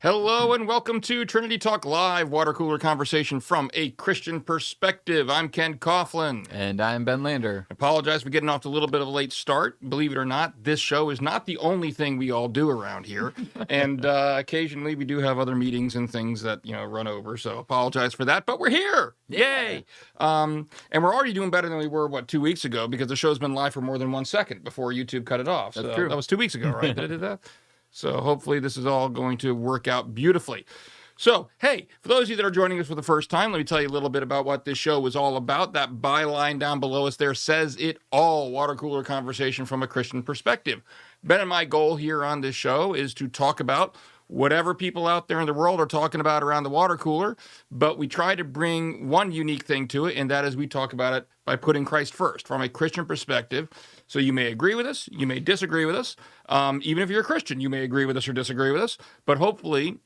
Hello and welcome to Trinity Talk Live, water cooler conversation from a Christian perspective. I'm Ken Coughlin. And I'm Ben Lander. I apologize for getting off to a little bit of a late start. Believe it or not, this show is not the only thing we all do around here. And occasionally we do have other meetings and things that, run over. So apologize for that, but we're here. Yeah. Yay. And we're already doing better than we were, 2 weeks ago, because the show's been live for more than 1 second before YouTube cut it off. That's true. That was 2 weeks ago, right? Did I do that? So hopefully this is all going to work out beautifully. So, hey, for those of you that are joining us for the first time, let me tell you a little bit about what this show is all about. That byline down below us there says it all. Water cooler conversation from a Christian perspective. Ben and my goal here on this show is to talk about whatever people out there in the world are talking about around the water cooler, but we try to bring one unique thing to it, and that is we talk about it by putting Christ first from a Christian perspective. So you may agree with us, you may disagree with us. Even if you're a Christian, you may agree with us or disagree with us, but hopefully,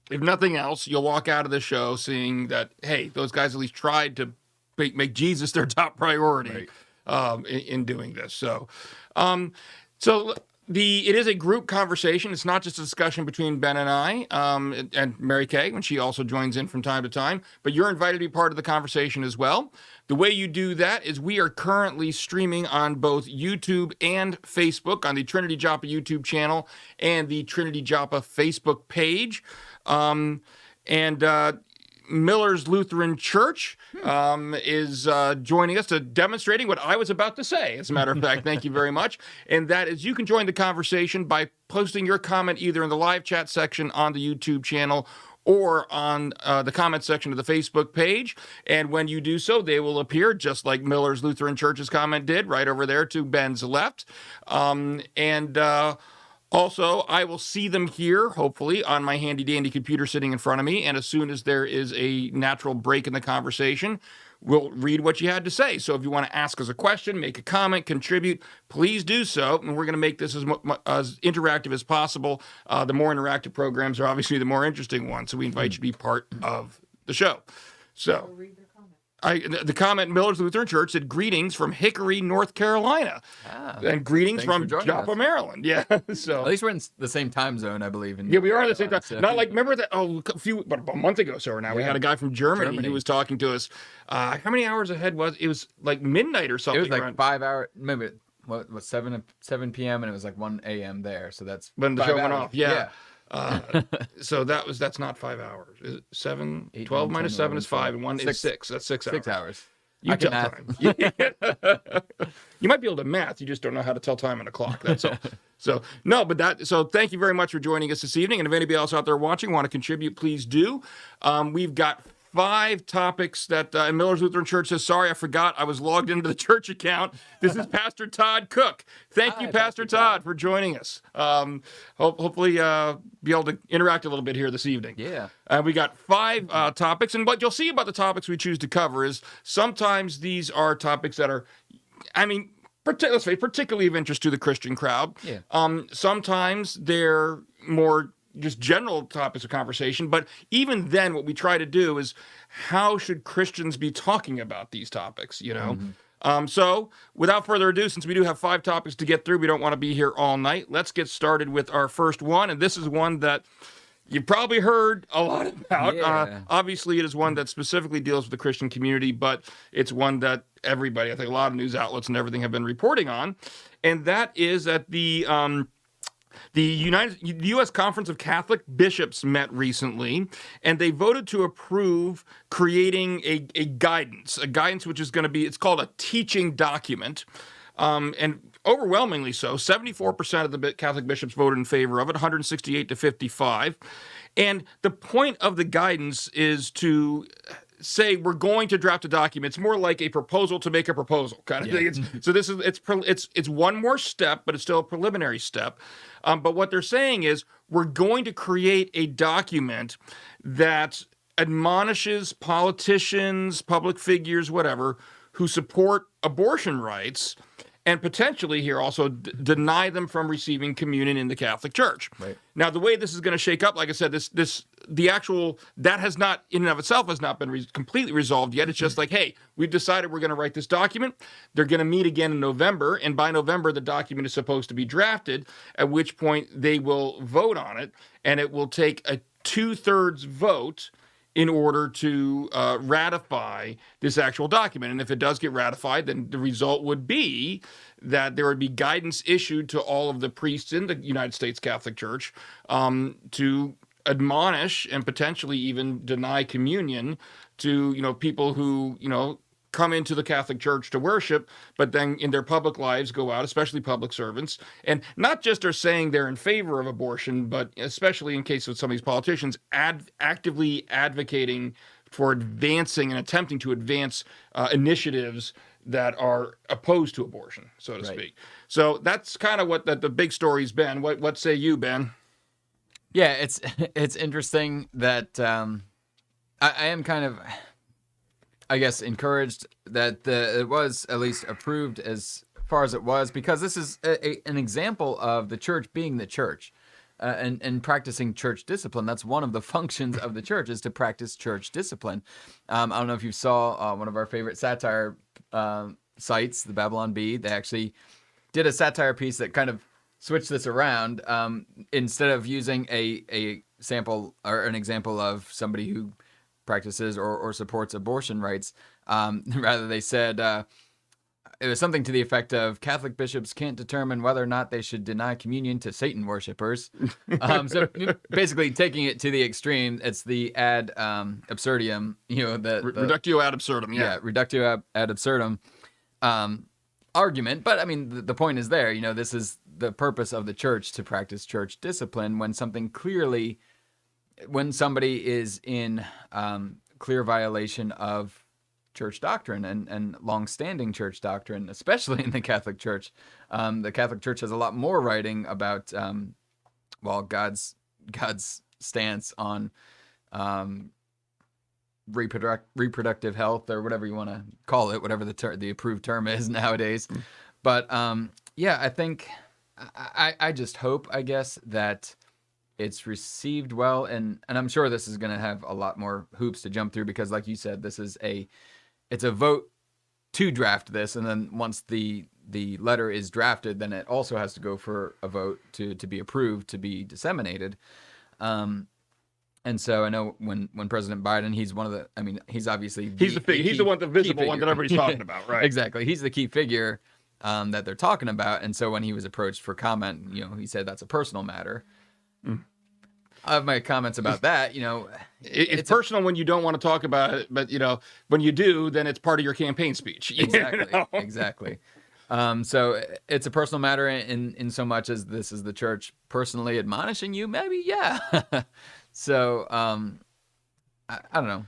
if nothing else, you'll walk out of the show seeing that, hey, those guys at least tried to make Jesus their top priority, right, in doing this. So, it is a group conversation. It's not just a discussion between Ben and I, and Mary Kay, when she also joins in from time to time, but you're invited to be part of the conversation as well. The way you do that is we are currently streaming on both YouTube and Facebook, on the Trinity Joppa YouTube channel and the Trinity Joppa Facebook page. Miller's Lutheran Church is joining us to demonstrating what I was about to say, as a matter of fact. Thank you very much. And that is, you can join the conversation by posting your comment either in the live chat section on the YouTube channel or on the comment section of the Facebook page. And when you do so, they will appear just like Miller's Lutheran Church's comment did, right over there to Ben's left. Also, I will see them here, hopefully, on my handy-dandy computer sitting in front of me, and as soon as there is a natural break in the conversation, we'll read what you had to say. So if you want to ask us a question, make a comment, contribute, please do so, and we're going to make this as interactive as possible. The more interactive programs are obviously the more interesting ones, so we invite you to be part of the show. So the comment, Miller's Lutheran Church said, greetings from Hickory, North Carolina. And greetings from Joppa, Maryland. Yeah. So at least we're in the same time zone, I believe. Yeah, we are in the same time. So. Not like, remember that, about a month ago, so now, we had a guy from Germany who was talking to us. How many hours ahead was it? It was like midnight or something. It was like 5 hours, maybe, what 7 p.m. and it was like 1 a.m. there. So that's when the show went off. Yeah. So that's not 5 hours. Is it 7? 8, 12 minus 7 is 5, and 1 is 6. That's 6 hours. 6 hours. You tell time. You might be able to math. You just don't know how to tell time on a clock. That's all. So thank you very much for joining us this evening. And if anybody else out there watching want to contribute, please do. We've got 5 topics that Miller's Lutheran Church says, sorry, I forgot. I was logged into the church account. This is Pastor Todd Cook. Thank you, Pastor Todd, for joining us. Hopefully be able to interact a little bit here this evening. Yeah. We got 5 topics, and what you'll see about the topics we choose to cover is sometimes these are topics that are, let's say, particularly of interest to the Christian crowd. Yeah. Sometimes they're more just general topics of conversation, but even then what we try to do is, how should Christians be talking about these topics, So without further ado, since we do have 5 topics to get through, we don't want to be here all night. Let's get started with our first one, and this is one that you've probably heard a lot about. Yeah. Obviously, it is one that specifically deals with the Christian community, but it's one that everybody, I think a lot of news outlets and everything have been reporting on, and that is that the U.S. Conference of Catholic Bishops met recently, and they voted to approve creating a guidance which is going to be, it's called a teaching document, and overwhelmingly so, 74% of the Catholic bishops voted in favor of it, 168 to 55, and the point of the guidance is to say we're going to draft a document. It's more like a proposal to make a proposal kind of thing. It's one more step, but it's still a preliminary step. But what they're saying is we're going to create a document that admonishes politicians, public figures, whatever, who support abortion rights, and potentially here also deny them from receiving communion in the Catholic Church. Right. Now, the way this is going to shake up, like I said, that has not, in and of itself, has not been completely resolved yet. It's just like, hey, we've decided we're going to write this document. They're going to meet again in November, and by November, the document is supposed to be drafted, at which point they will vote on it, and it will take a 2/3 vote in order to ratify this actual document. And if it does get ratified, then the result would be that there would be guidance issued to all of the priests in the United States Catholic Church to admonish and potentially even deny communion to, people who, come into the Catholic Church to worship, but then in their public lives go out, especially public servants, and not just are saying they're in favor of abortion, but especially in case of some of these politicians, actively advocating for advancing and attempting to advance initiatives that are opposed to abortion, so to speak. So that's kind of what the big story's been. What say you, Ben? Yeah, it's interesting that I am kind of, I guess, encouraged that it was at least approved as far as it was, because this is an example of the church being the church and practicing church discipline. That's one of the functions of the church, is to practice church discipline. I don't know if you saw one of our favorite satire sites, the Babylon Bee. They actually did a satire piece that kind of switched this around. Instead of using a sample or an example of somebody who practices or supports abortion rights, rather they said it was something to the effect of Catholic bishops can't determine whether or not they should deny communion to Satan worshipers. So basically taking it to the extreme, it's the ad absurdum, reductio ad absurdum. Yeah, reductio ad absurdum argument. But I mean, the point is there. This is the purpose of the church, to practice church discipline when somebody is in clear violation of church doctrine and long-standing church doctrine, especially in the Catholic Church. The Catholic Church has a lot more writing about, God's stance on reproductive health, or whatever you want to call it, whatever the approved term is nowadays. But I think I just hope, I guess, that it's received well, and I'm sure this is going to have a lot more hoops to jump through, because, like you said, it's a vote to draft this, and then once the letter is drafted, then it also has to go for a vote to be approved, to be disseminated. And so I know when President Biden, he's one of the, he's obviously he's the visible one that everybody's talking about, right? Exactly, he's the key figure that they're talking about, and so when he was approached for comment, he said that's a personal matter. I have my comments about that. It's personal when you don't want to talk about it, but when you do, then it's part of your campaign speech. Exactly. So it's a personal matter in so much as this is the church personally admonishing you. Maybe, yeah. So I don't know.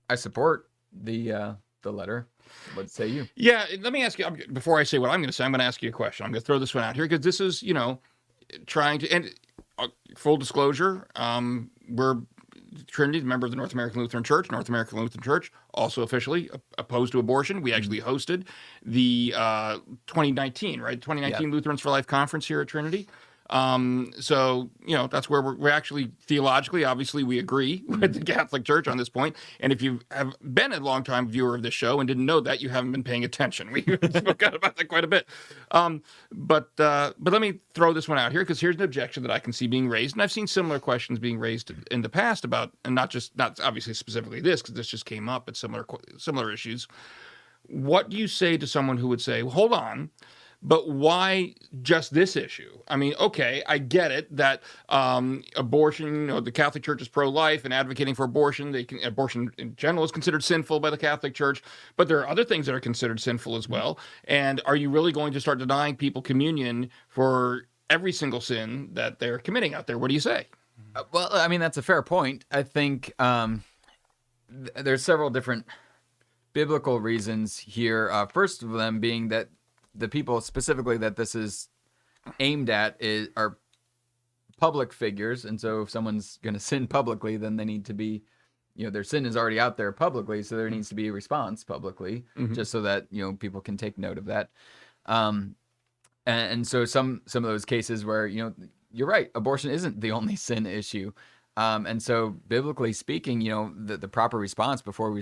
I support the letter. What say you? Yeah. Let me ask you before I say what I'm going to say. I'm going to ask you a question. I'm going to throw this one out here because this is trying to and. Full disclosure, we're Trinity, member of the North American Lutheran Church. North American Lutheran Church, also officially opposed to abortion. We actually hosted the 2019 Lutherans for Life conference here at Trinity. So, that's where we're actually theologically, obviously, we agree with the Catholic Church on this point. And if you have been a longtime viewer of this show and didn't know that, you haven't been paying attention. We spoke out about that quite a bit. But let me throw this one out here, because here's an objection that I can see being raised. And I've seen similar questions being raised in the past about, and not obviously specifically this, because this just came up, but similar issues. What do you say to someone who would say, well, hold on, but why just this issue? Okay, I get it that abortion, the Catholic Church is pro-life and advocating for abortion. Abortion in general is considered sinful by the Catholic Church, but there are other things that are considered sinful as well. And are you really going to start denying people communion for every single sin that they're committing out there? What do you say? Well, that's a fair point. I think there's several different biblical reasons here. First of them being that the people specifically that this is aimed at are public figures. And so if someone's going to sin publicly, then they need to be, their sin is already out there publicly. So there needs to be a response publicly, just so that, people can take note of that. And so some of those cases where, you're right, abortion isn't the only sin issue. And so biblically speaking, the proper response before we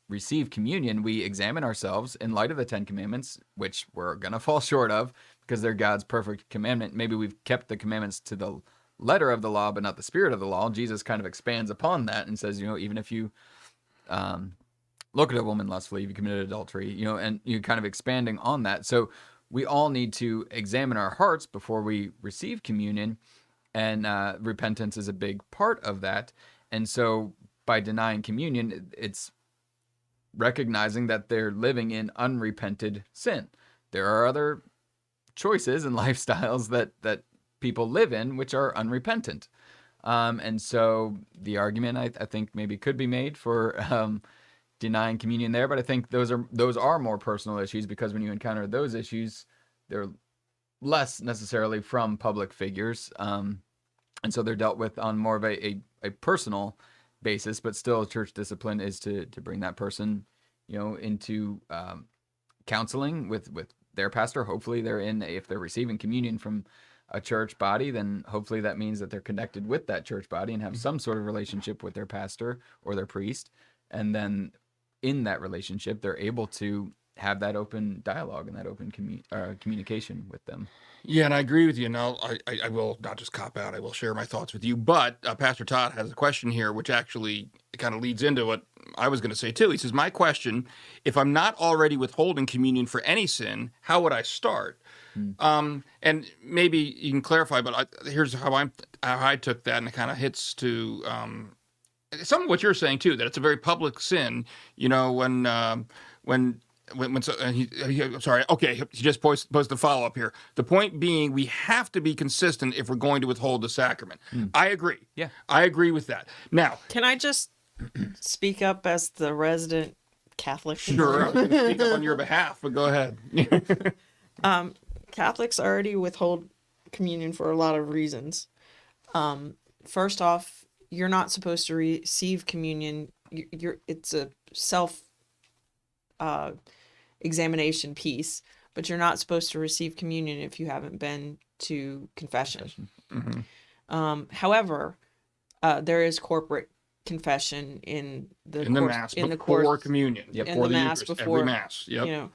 receive communion, we examine ourselves in light of the 10 Commandments, which we're going to fall short of because they're God's perfect commandment. Maybe we've kept the commandments to the letter of the law, but not the spirit of the law. Jesus kind of expands upon that and says, even if you look at a woman lustfully, you committed adultery, and you're kind of expanding on that. So we all need to examine our hearts before we receive communion, and repentance is a big part of that. And so by denying communion, it's recognizing that they're living in unrepented sin. There are other choices and lifestyles that people live in which are unrepentant. And so the argument I think maybe could be made for denying communion there, but I think those are more personal issues, because when you encounter those issues, they're less necessarily from public figures, and so they're dealt with on more of a personal basis. But still, church discipline is to bring that person, into counseling with their pastor. Hopefully, if they're receiving communion from a church body, then hopefully that means that they're connected with that church body and have some sort of relationship with their pastor or their priest, and then in that relationship, they're able to have that open dialogue and that open communication with them. Yeah, and I agree with you. Now, I will not just cop out. I will share my thoughts with you. But Pastor Todd has a question here, which actually kind of leads into what I was going to say, too. He says, my question, if I'm not already withholding communion for any sin, how would I start? And maybe you can clarify, but here's how I took that, and it kind of hits to some of what you're saying too, that it's a very public sin. When sorry, okay, he just posted the follow up here. The point being, we have to be consistent if we're going to withhold the sacrament. I agree. Yeah, I agree with that. Now, can I just speak up as the resident Catholic? Sure, I'm going to speak up on your behalf, but go ahead. Catholics already withhold communion for a lot of reasons. First off, you're not supposed to receive communion. It's a self examination piece, but you're not supposed to receive communion if you haven't been to confession. Mm-hmm. However, there is corporate confession in the Mass before communion. Yep. Before in the Mass Eucharist, before every Mass. Yep.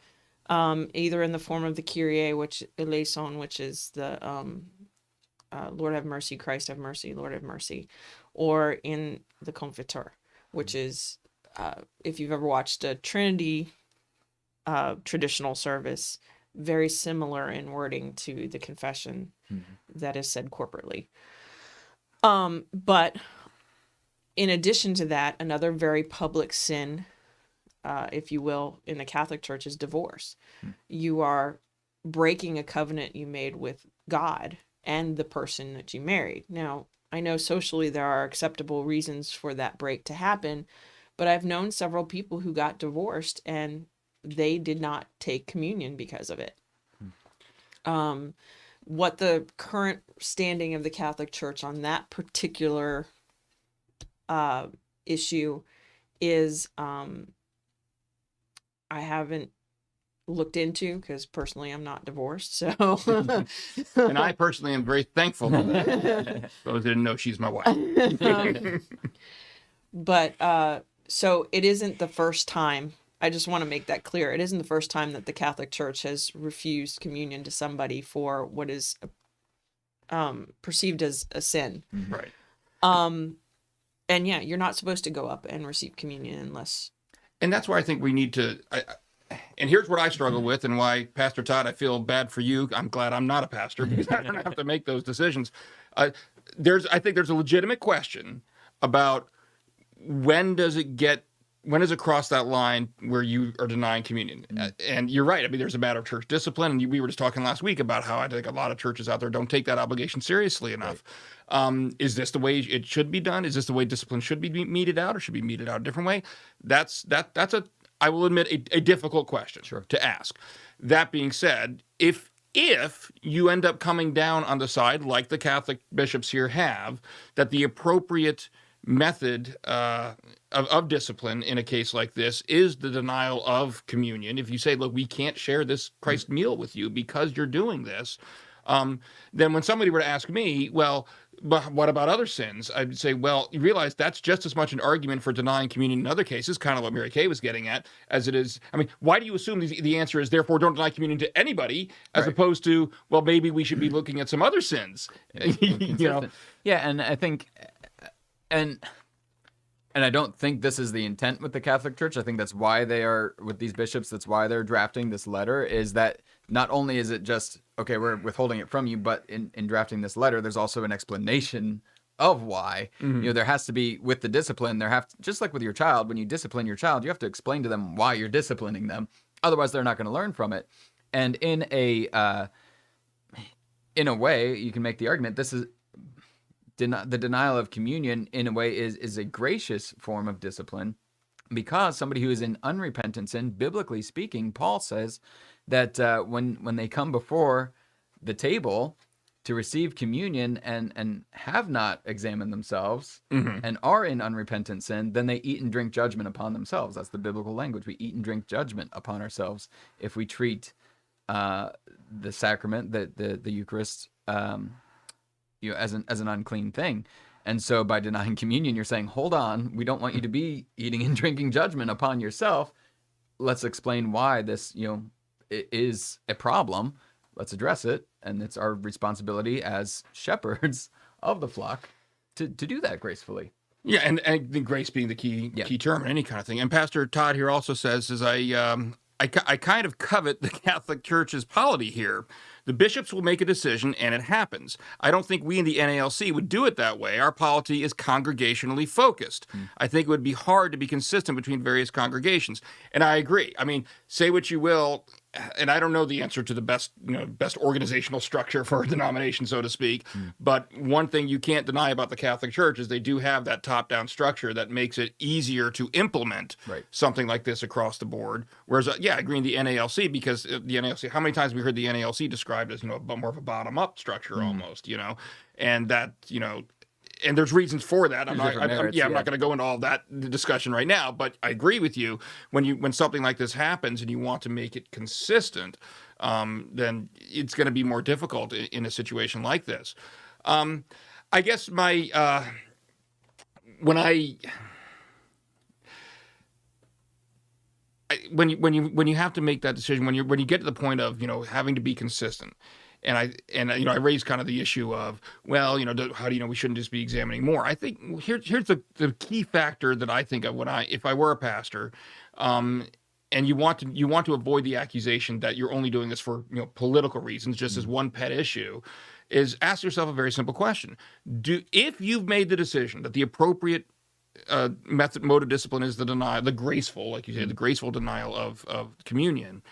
Either in the form of the Kyrie, which eleison, which is the Lord have mercy, Christ have mercy, Lord have mercy, or in the Confiteor, which is if you've ever watched a Trinity traditional service, very similar in wording to the confession that is said corporately. But in addition to that, another very public sin, if you will, in the Catholic Church is divorce. You are breaking a covenant you made with God and the person that you married. Now, I know socially there are acceptable reasons for that break to happen, but I've known several people who got divorced and they did not take communion because of it. What the current standing of the Catholic Church on that particular issue is, I haven't looked into, because personally I'm not divorced, so and I personally am very thankful for that. Those didn't know, she's my wife. But so it isn't the first time. I just want to make that clear. It isn't the first time that the Catholic Church has refused communion to somebody for what is perceived as a sin. Right. And yeah, you're not supposed to go up and receive communion unless. And that's why I think we need to. And here's what I struggle with, and why, Pastor Todd, I feel bad for you. I'm glad I'm not a pastor, because I don't have to make those decisions. I think there's a legitimate question about when does it cross that line where you are denying communion? And you're right. I mean, there's a matter of church discipline, and we were just talking last week about how I think a lot of churches out there don't take that obligation seriously enough. Right. Is this the way it should be done? Is this the way discipline should be meted out, or should be meted out a different way? That's I will admit, a difficult question to ask. That being said, if you end up coming down on the side, like the Catholic bishops here have, that the appropriate method of discipline in a case like this is the denial of communion. If you say, look, we can't share this Christ meal with you because you're doing this, then when somebody were to ask me, well, but what about other sins? I'd say, well, you realize that's just as much an argument for denying communion in other cases, kind of what Mary Kay was getting at, as it is. I mean, why do you assume the answer is, therefore, don't deny communion to anybody, as opposed to, well, maybe we should be looking at some other sins? You know? Yeah, and I think, and I don't think this is the intent with the Catholic Church. I think that's why they are, with these bishops, that's why they're drafting this letter, is that not only is it just, okay, we're withholding it from you, but in drafting this letter, there's also an explanation of why. You know, there has to be, with the discipline, just like with your child, when you discipline your child, you have to explain to them why you're disciplining them. Otherwise, they're not going to learn from it. And in a way, you can make the argument, this is, the denial of communion, in a way, is a gracious form of discipline, because somebody who is in unrepentant sin, biblically speaking, Paul says that when they come before the table to receive communion and have not examined themselves and are in unrepentant sin, then they eat and drink judgment upon themselves. That's the biblical language. We eat and drink judgment upon ourselves if we treat the sacrament, the Eucharist, as an unclean thing. And so by denying communion, you're saying, hold on, we don't want you to be eating and drinking judgment upon yourself. Let's explain why this, is a problem. Let's address it. And it's our responsibility as shepherds of the flock to do that gracefully. Yeah, and the grace being the key term in any kind of thing. And Pastor Todd here also says, I kind of covet the Catholic Church's polity here. The bishops will make a decision, and it happens. I don't think we in the NALC would do it that way. Our polity is congregationally focused. I think it would be hard to be consistent between various congregations. And I agree. I mean, say what you will, and I don't know the answer to the best organizational structure for a denomination, so to speak. But one thing you can't deny about the Catholic Church is they do have that top-down structure that makes it easier to implement something like this across the board. Whereas, I agree in the NALC, because the NALC, how many times have we heard the NALC described as, more of a bottom-up structure almost, and that, and there's reasons for that. I'm not going to go into all that discussion right now, but I agree with you. When something like this happens and you want to make it consistent, then it's going to be more difficult in a situation like this. I guess when you have to make that decision, when you get to the point of having to be consistent, and I raised kind of the issue of, well, how do we shouldn't just be examining more. I think here's the key factor that I think of if I were a pastor, and you want to avoid the accusation that you're only doing this for political reasons, just as one pet issue, is ask yourself a very simple question: if you've made the decision that the appropriate mode of discipline is the graceful, like you said, the graceful denial of communion,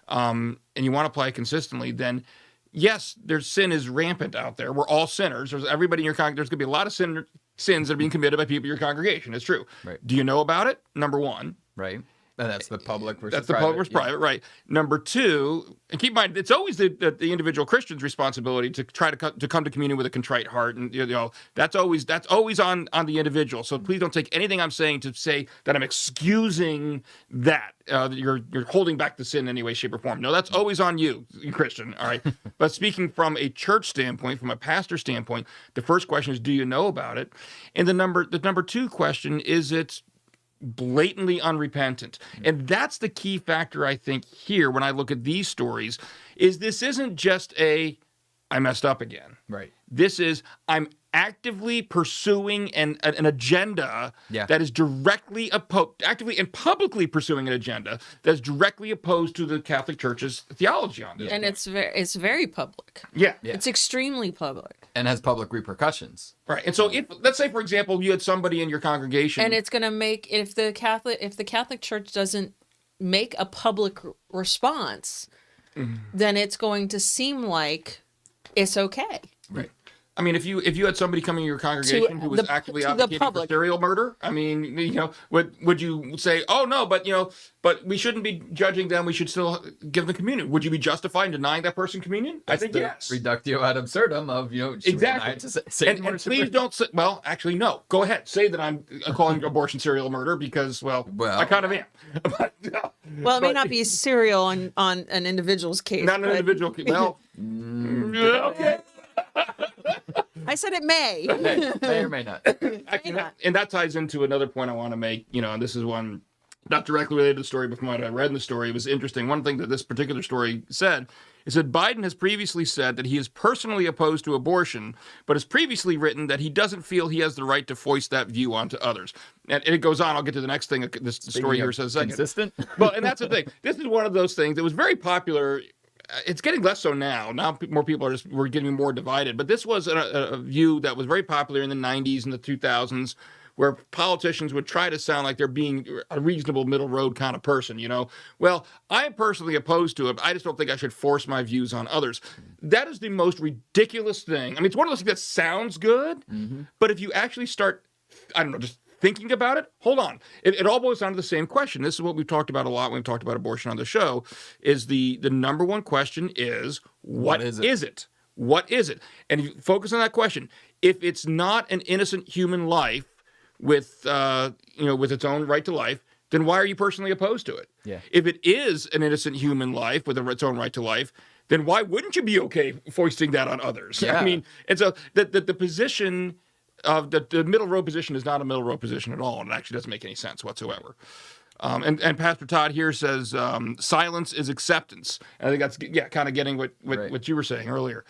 and you want to apply it consistently, then yes, sin is rampant out there. We're all sinners. There's everybody in your congregation. There's going to be a lot of sins that are being committed by people in your congregation. It's true. Right. Do you know about it? Number one. Right. And that's the public versus private. That's the public versus private, right. Number two, and keep in mind, it's always the individual Christian's responsibility to try to come to communion with a contrite heart, and that's always on the individual. So please don't take anything I'm saying to say that I'm excusing that you're holding back the sin in any way, shape, or form. No, that's always on you, Christian. All right. But speaking from a church standpoint, from a pastor standpoint, the first question is, do you know about it? And the number two question is, it's blatantly unrepentant. And that's the key factor, I think, here when I look at these stories, is this isn't just I messed up again. Right. This is, I'm actively pursuing an agenda that is directly opposed, actively and publicly pursuing an agenda that's directly opposed to the Catholic Church's theology on this. And it's very public. Yeah. It's extremely public. And has public repercussions. Right. And so if, let's say, for example, you had somebody in your congregation. And it's going to make, if the Catholic Church doesn't make a public response, then it's going to seem like it's okay. Right. I mean, if you had somebody coming to your congregation who was actively to the advocating for public. serial murder, I mean, you know, would you say, oh no, but you know, but we shouldn't be judging them. We should still give them communion. Would you be justified in denying that person communion? I think the yes. reductio ad absurdum of, you know, should we Exactly. deny it to Satan And worshipers? please don't say, well, actually, no. Go ahead. Say that I'm calling abortion serial murder because, well, I kind of am. But, Well, it may not be serial on an individual's case. not an but individual. Well, okay. I said it may. May or may not. And that ties into another point I want to make, you know, and this is one not directly related to the story, but from what I read in the story, it was interesting. One thing that this particular story said is that Biden has previously said that he is personally opposed to abortion, but has previously written that he doesn't feel he has the right to foist that view onto others. And it goes on. I'll get to the next thing. This story here says second. Consistent? Well, and that's the thing. This is one of those things that was very popular. It's getting less so now. Now more people we're getting more divided. But this was a view that was very popular in the 90s and the 2000s, where politicians would try to sound like they're being a reasonable middle road kind of person, you know. Well, I'm personally opposed to it. I just don't think I should force my views on others. That is the most ridiculous thing. I mean, it's one of those things that sounds good, but if you actually start, I don't know, just thinking about it, hold on. It all boils down to the same question. This is what we've talked about a lot when we've talked about abortion on the show, is the number one question is, what is it? What is it? And if you focus on that question. If it's not an innocent human life with with its own right to life, then why are you personally opposed to it? Yeah. If it is an innocent human life with its own right to life, then why wouldn't you be okay foisting that on others? Yeah. I mean, and so the position of the middle road position is not a middle road position at all, and it actually doesn't make any sense whatsoever. And Pastor Todd here says silence is acceptance. And I think that's kind of getting what you were saying earlier.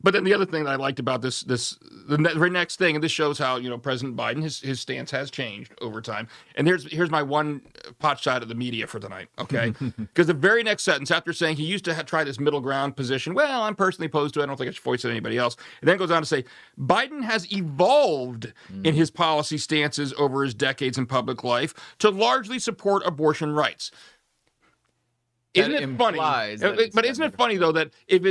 But then the other thing that I liked about the very next thing, and this shows how, you know, President Biden, his stance has changed over time. And here's my one pot shot at the media for tonight, okay? Because the very next sentence, after saying he used to try this middle ground position, well, I'm personally opposed to it, I don't think I should voice it to anybody else. And then goes on to say, Biden has evolved in his policy stances over his decades in public life to largely support abortion rights. Isn't it funny? But isn't it funny though that if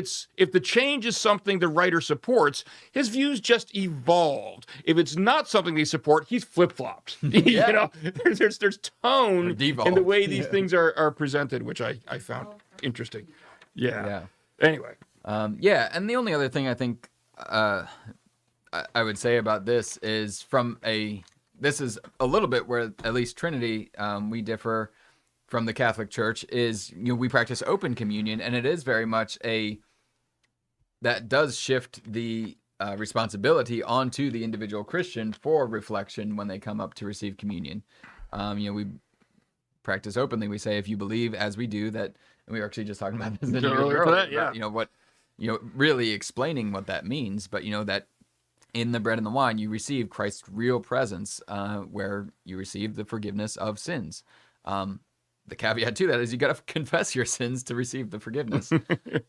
the change is something the writer supports, his views just evolved. If it's not something they support, he's flip-flopped. Yeah. You know, there's tone in the way these things are presented, which I found interesting. Yeah. Anyway. And the only other thing I think I would say about this is this is a little bit where at least Trinity we differ from the Catholic Church, is, you know, we practice open communion, and it is very much that does shift the responsibility onto the individual Christian for reflection when they come up to receive communion. We practice openly. We say, if you believe as we do, that, and we were actually just talking about this earlier, really explaining what that means, but that in the bread and the wine, you receive Christ's real presence, where you receive the forgiveness of sins. The caveat to that is you got to confess your sins to receive the forgiveness.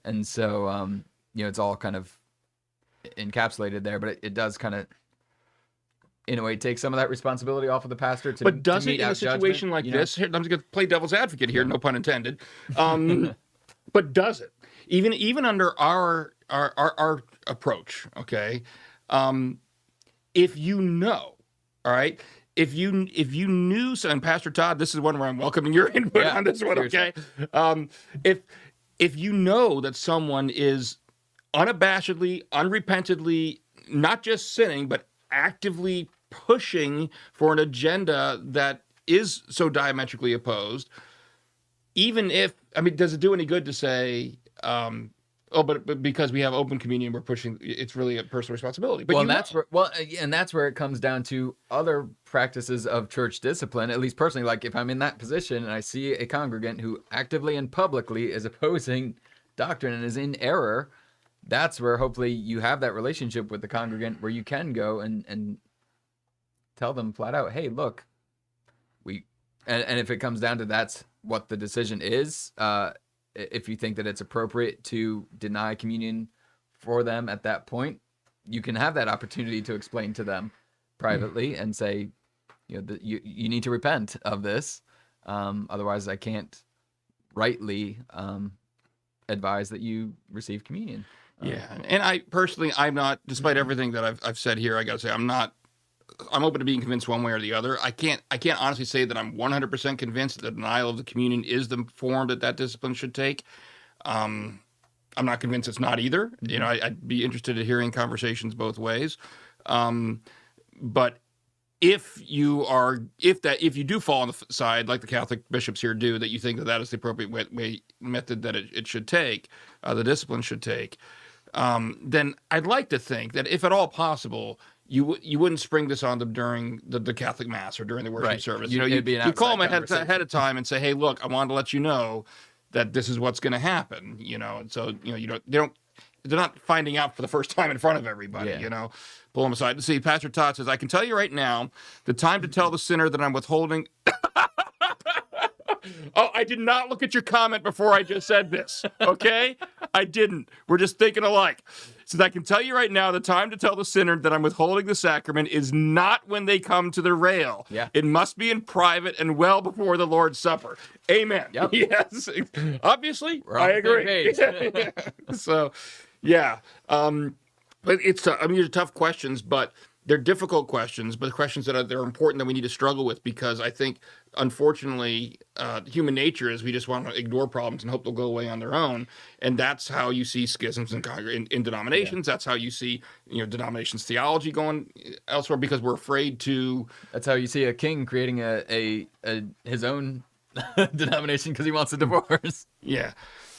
And so, it's all kind of encapsulated there, but it does kind of, in a way, take some of that responsibility off of the pastor to But does to it mete in out a situation judgment, like this? Here, I'm just going to play devil's advocate here, no pun intended. But does it? Even under our approach, okay? If you know, all right? If you knew, and Pastor Todd, this is one where I'm welcoming your input on this one, okay? If you know that someone is unabashedly, unrepentantly, not just sinning, but actively pushing for an agenda that is so diametrically opposed, even if, does it do any good to say, but because we have open communion, we're pushing, it's really a personal responsibility. But that's where it comes down to other practices of church discipline, at least personally. Like if I'm in that position and I see a congregant who actively and publicly is opposing doctrine and is in error, that's where hopefully you have that relationship with the congregant where you can go and tell them flat out, hey, look, and if it comes down to that's what the decision is, if you think that it's appropriate to deny communion for them at that point, you can have that opportunity to explain to them privately and say, you need to repent of this. Otherwise, I can't rightly advise that you receive communion. Yeah, and I personally, I'm not, despite everything that I've said here, I got to say, I'm open to being convinced one way or the other. I can't honestly say that I'm 100% convinced that the denial of the communion is the form that discipline should take. I'm not convinced it's not either. You know, I'd be interested in hearing conversations both ways. But if you do fall on the side, like the Catholic bishops here do, that you think that is the appropriate method that it should take, the discipline should take, then I'd like to think that if at all possible, you wouldn't spring this on them during the Catholic Mass or during the worship service. You call them ahead of time and say, hey, look, I wanted to let you know that this is what's going to happen. You know, and so they're not finding out for the first time in front of everybody. You know, pull them aside. See, Pastor Todd says, I can tell you right now, the time to tell the sinner that I'm withholding. Oh, I did not look at your comment before I just said this, okay? I didn't. We're just thinking alike. So I can tell you right now, the time to tell the sinner that I'm withholding the sacrament is not when they come to the rail. Yeah. It must be in private and well before the Lord's Supper. Amen. Yep. Yes. Obviously, We're on I the agree. same page. So, yeah. But these are tough questions, but they're difficult questions, but questions that are important that we need to struggle with, because I think, unfortunately, human nature is we just want to ignore problems and hope they'll go away on their own. And that's how you see schisms in denominations. Yeah. That's how you see denominations theology going elsewhere, because we're afraid to. That's how you see a king creating his own denomination because he wants a divorce. Yeah.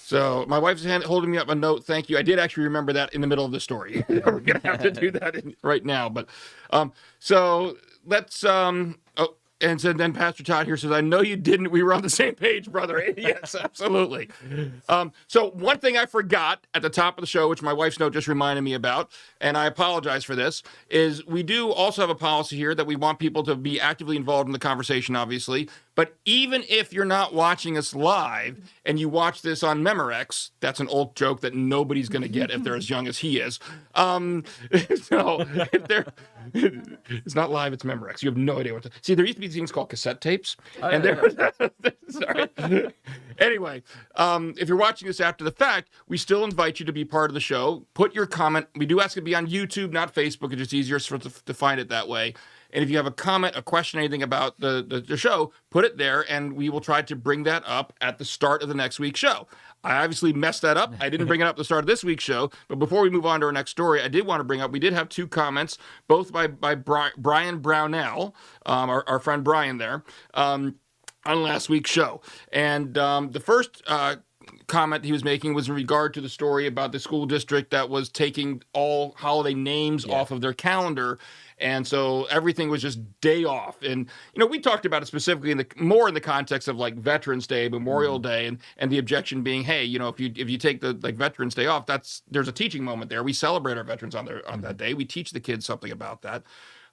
So my wife's holding me up a note. Thank you. I did actually remember that in the middle of the story. We're going to have to do that right now. But so let's. And so then Pastor Todd here says, I know you didn't. We were on the same page, brother. Yes, absolutely. So one thing I forgot at the top of the show, which my wife's note just reminded me about, and I apologize for this, is we do also have a policy here that we want people to be actively involved in the conversation, obviously. But even if you're not watching us live and you watch this on Memorex, that's an old joke that nobody's going to get if they're as young as he is. So if they're, it's not live, it's Memorex. You have no idea what to see. There used to be things called cassette tapes, and sorry. Anyway, if you're watching this after the fact, we still invite you to be part of the show. Put your comment. We do ask it to be on YouTube, not Facebook. It's just easier to find it that way. And if you have a comment, a question, anything about the show, put it there, and we will try to bring that up at the start of the next week's show. I obviously messed that up. I didn't bring it up at the start of this week's show. But before we move on to our next story, I did want to bring up, we did have two comments, both by Brian Brownell, our friend Brian there, on last week's show. And the first comment he was making was in regard to the story about the school district that was taking all holiday names off of their calendar. And so everything was just day off. And, we talked about it specifically more in the context of like Veterans Day, Memorial Day, and the objection being, hey, if you take the Veterans Day off, there's a teaching moment there. We celebrate our veterans on that day. We teach the kids something about that.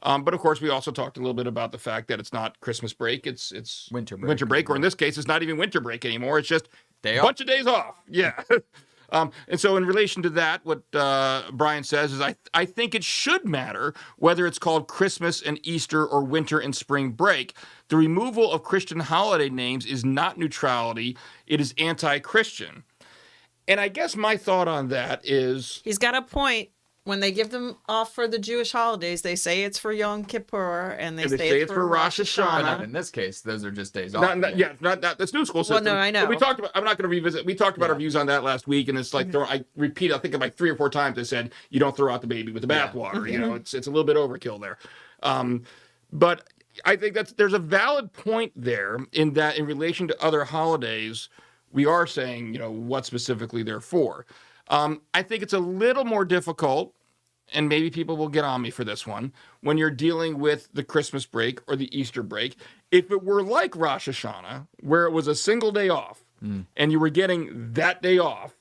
But of course, we also talked a little bit about the fact that it's not Christmas break. It's winter break. Winter break, or in this case, it's not even winter break anymore. It's just a bunch of days off. Yeah. And so in relation to that, what Brian says is, I think it should matter whether it's called Christmas and Easter or winter and spring break. The removal of Christian holiday names is not neutrality. It is anti-Christian. And I guess my thought on that is... He's got a point. When they give them off for the Jewish holidays, they say it's for Yom Kippur, and they say it's for Rosh Hashanah. Not in this case, those are just days off. Not that's new school system. Well, no, I know. But we talked about. I'm not going to revisit. We talked about our views on that last week, and it's like I repeat. I think about 3 or 4 times I said you don't throw out the baby with the bathwater. It's a little bit overkill there. But I think there's a valid point there in that in relation to other holidays, we are saying what specifically they're for. I think it's a little more difficult. And maybe people will get on me for this one, when you're dealing with the Christmas break or the Easter break. If it were like Rosh Hashanah, where it was a single day off, and you were getting that day off,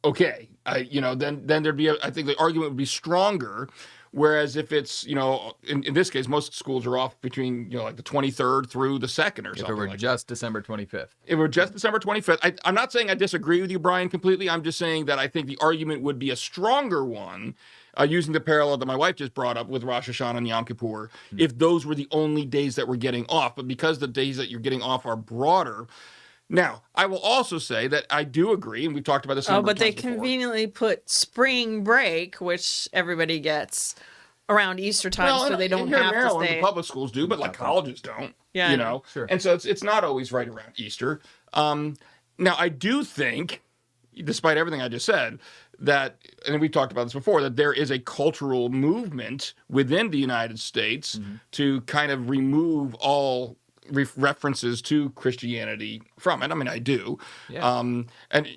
okay, then there'd be, I think the argument would be stronger. Whereas if it's, in this case, most schools are off between, like the 23rd through the 2nd or something. If it were just December 25th. If it were just December 25th. I'm not saying I disagree with you, Brian, completely. I'm just saying that I think the argument would be a stronger one, using the parallel that my wife just brought up with Rosh Hashanah and Yom Kippur, if those were the only days that we're getting off. But because the days that you're getting off are broader, Now, I will also say that I do agree, and we've talked about this. Oh, but they before. conveniently put spring break, which everybody gets around Easter time, Well, so they don't here in have to Maryland, stay. the public schools do, but like colleges don't. Yeah, you I know. Sure. And so it's not always right around Easter. Now, I do think, despite everything I just said, that, and we've talked about this before, that there is a cultural movement within the United States to kind of remove all references to Christianity from it. I mean, I do. Yeah. And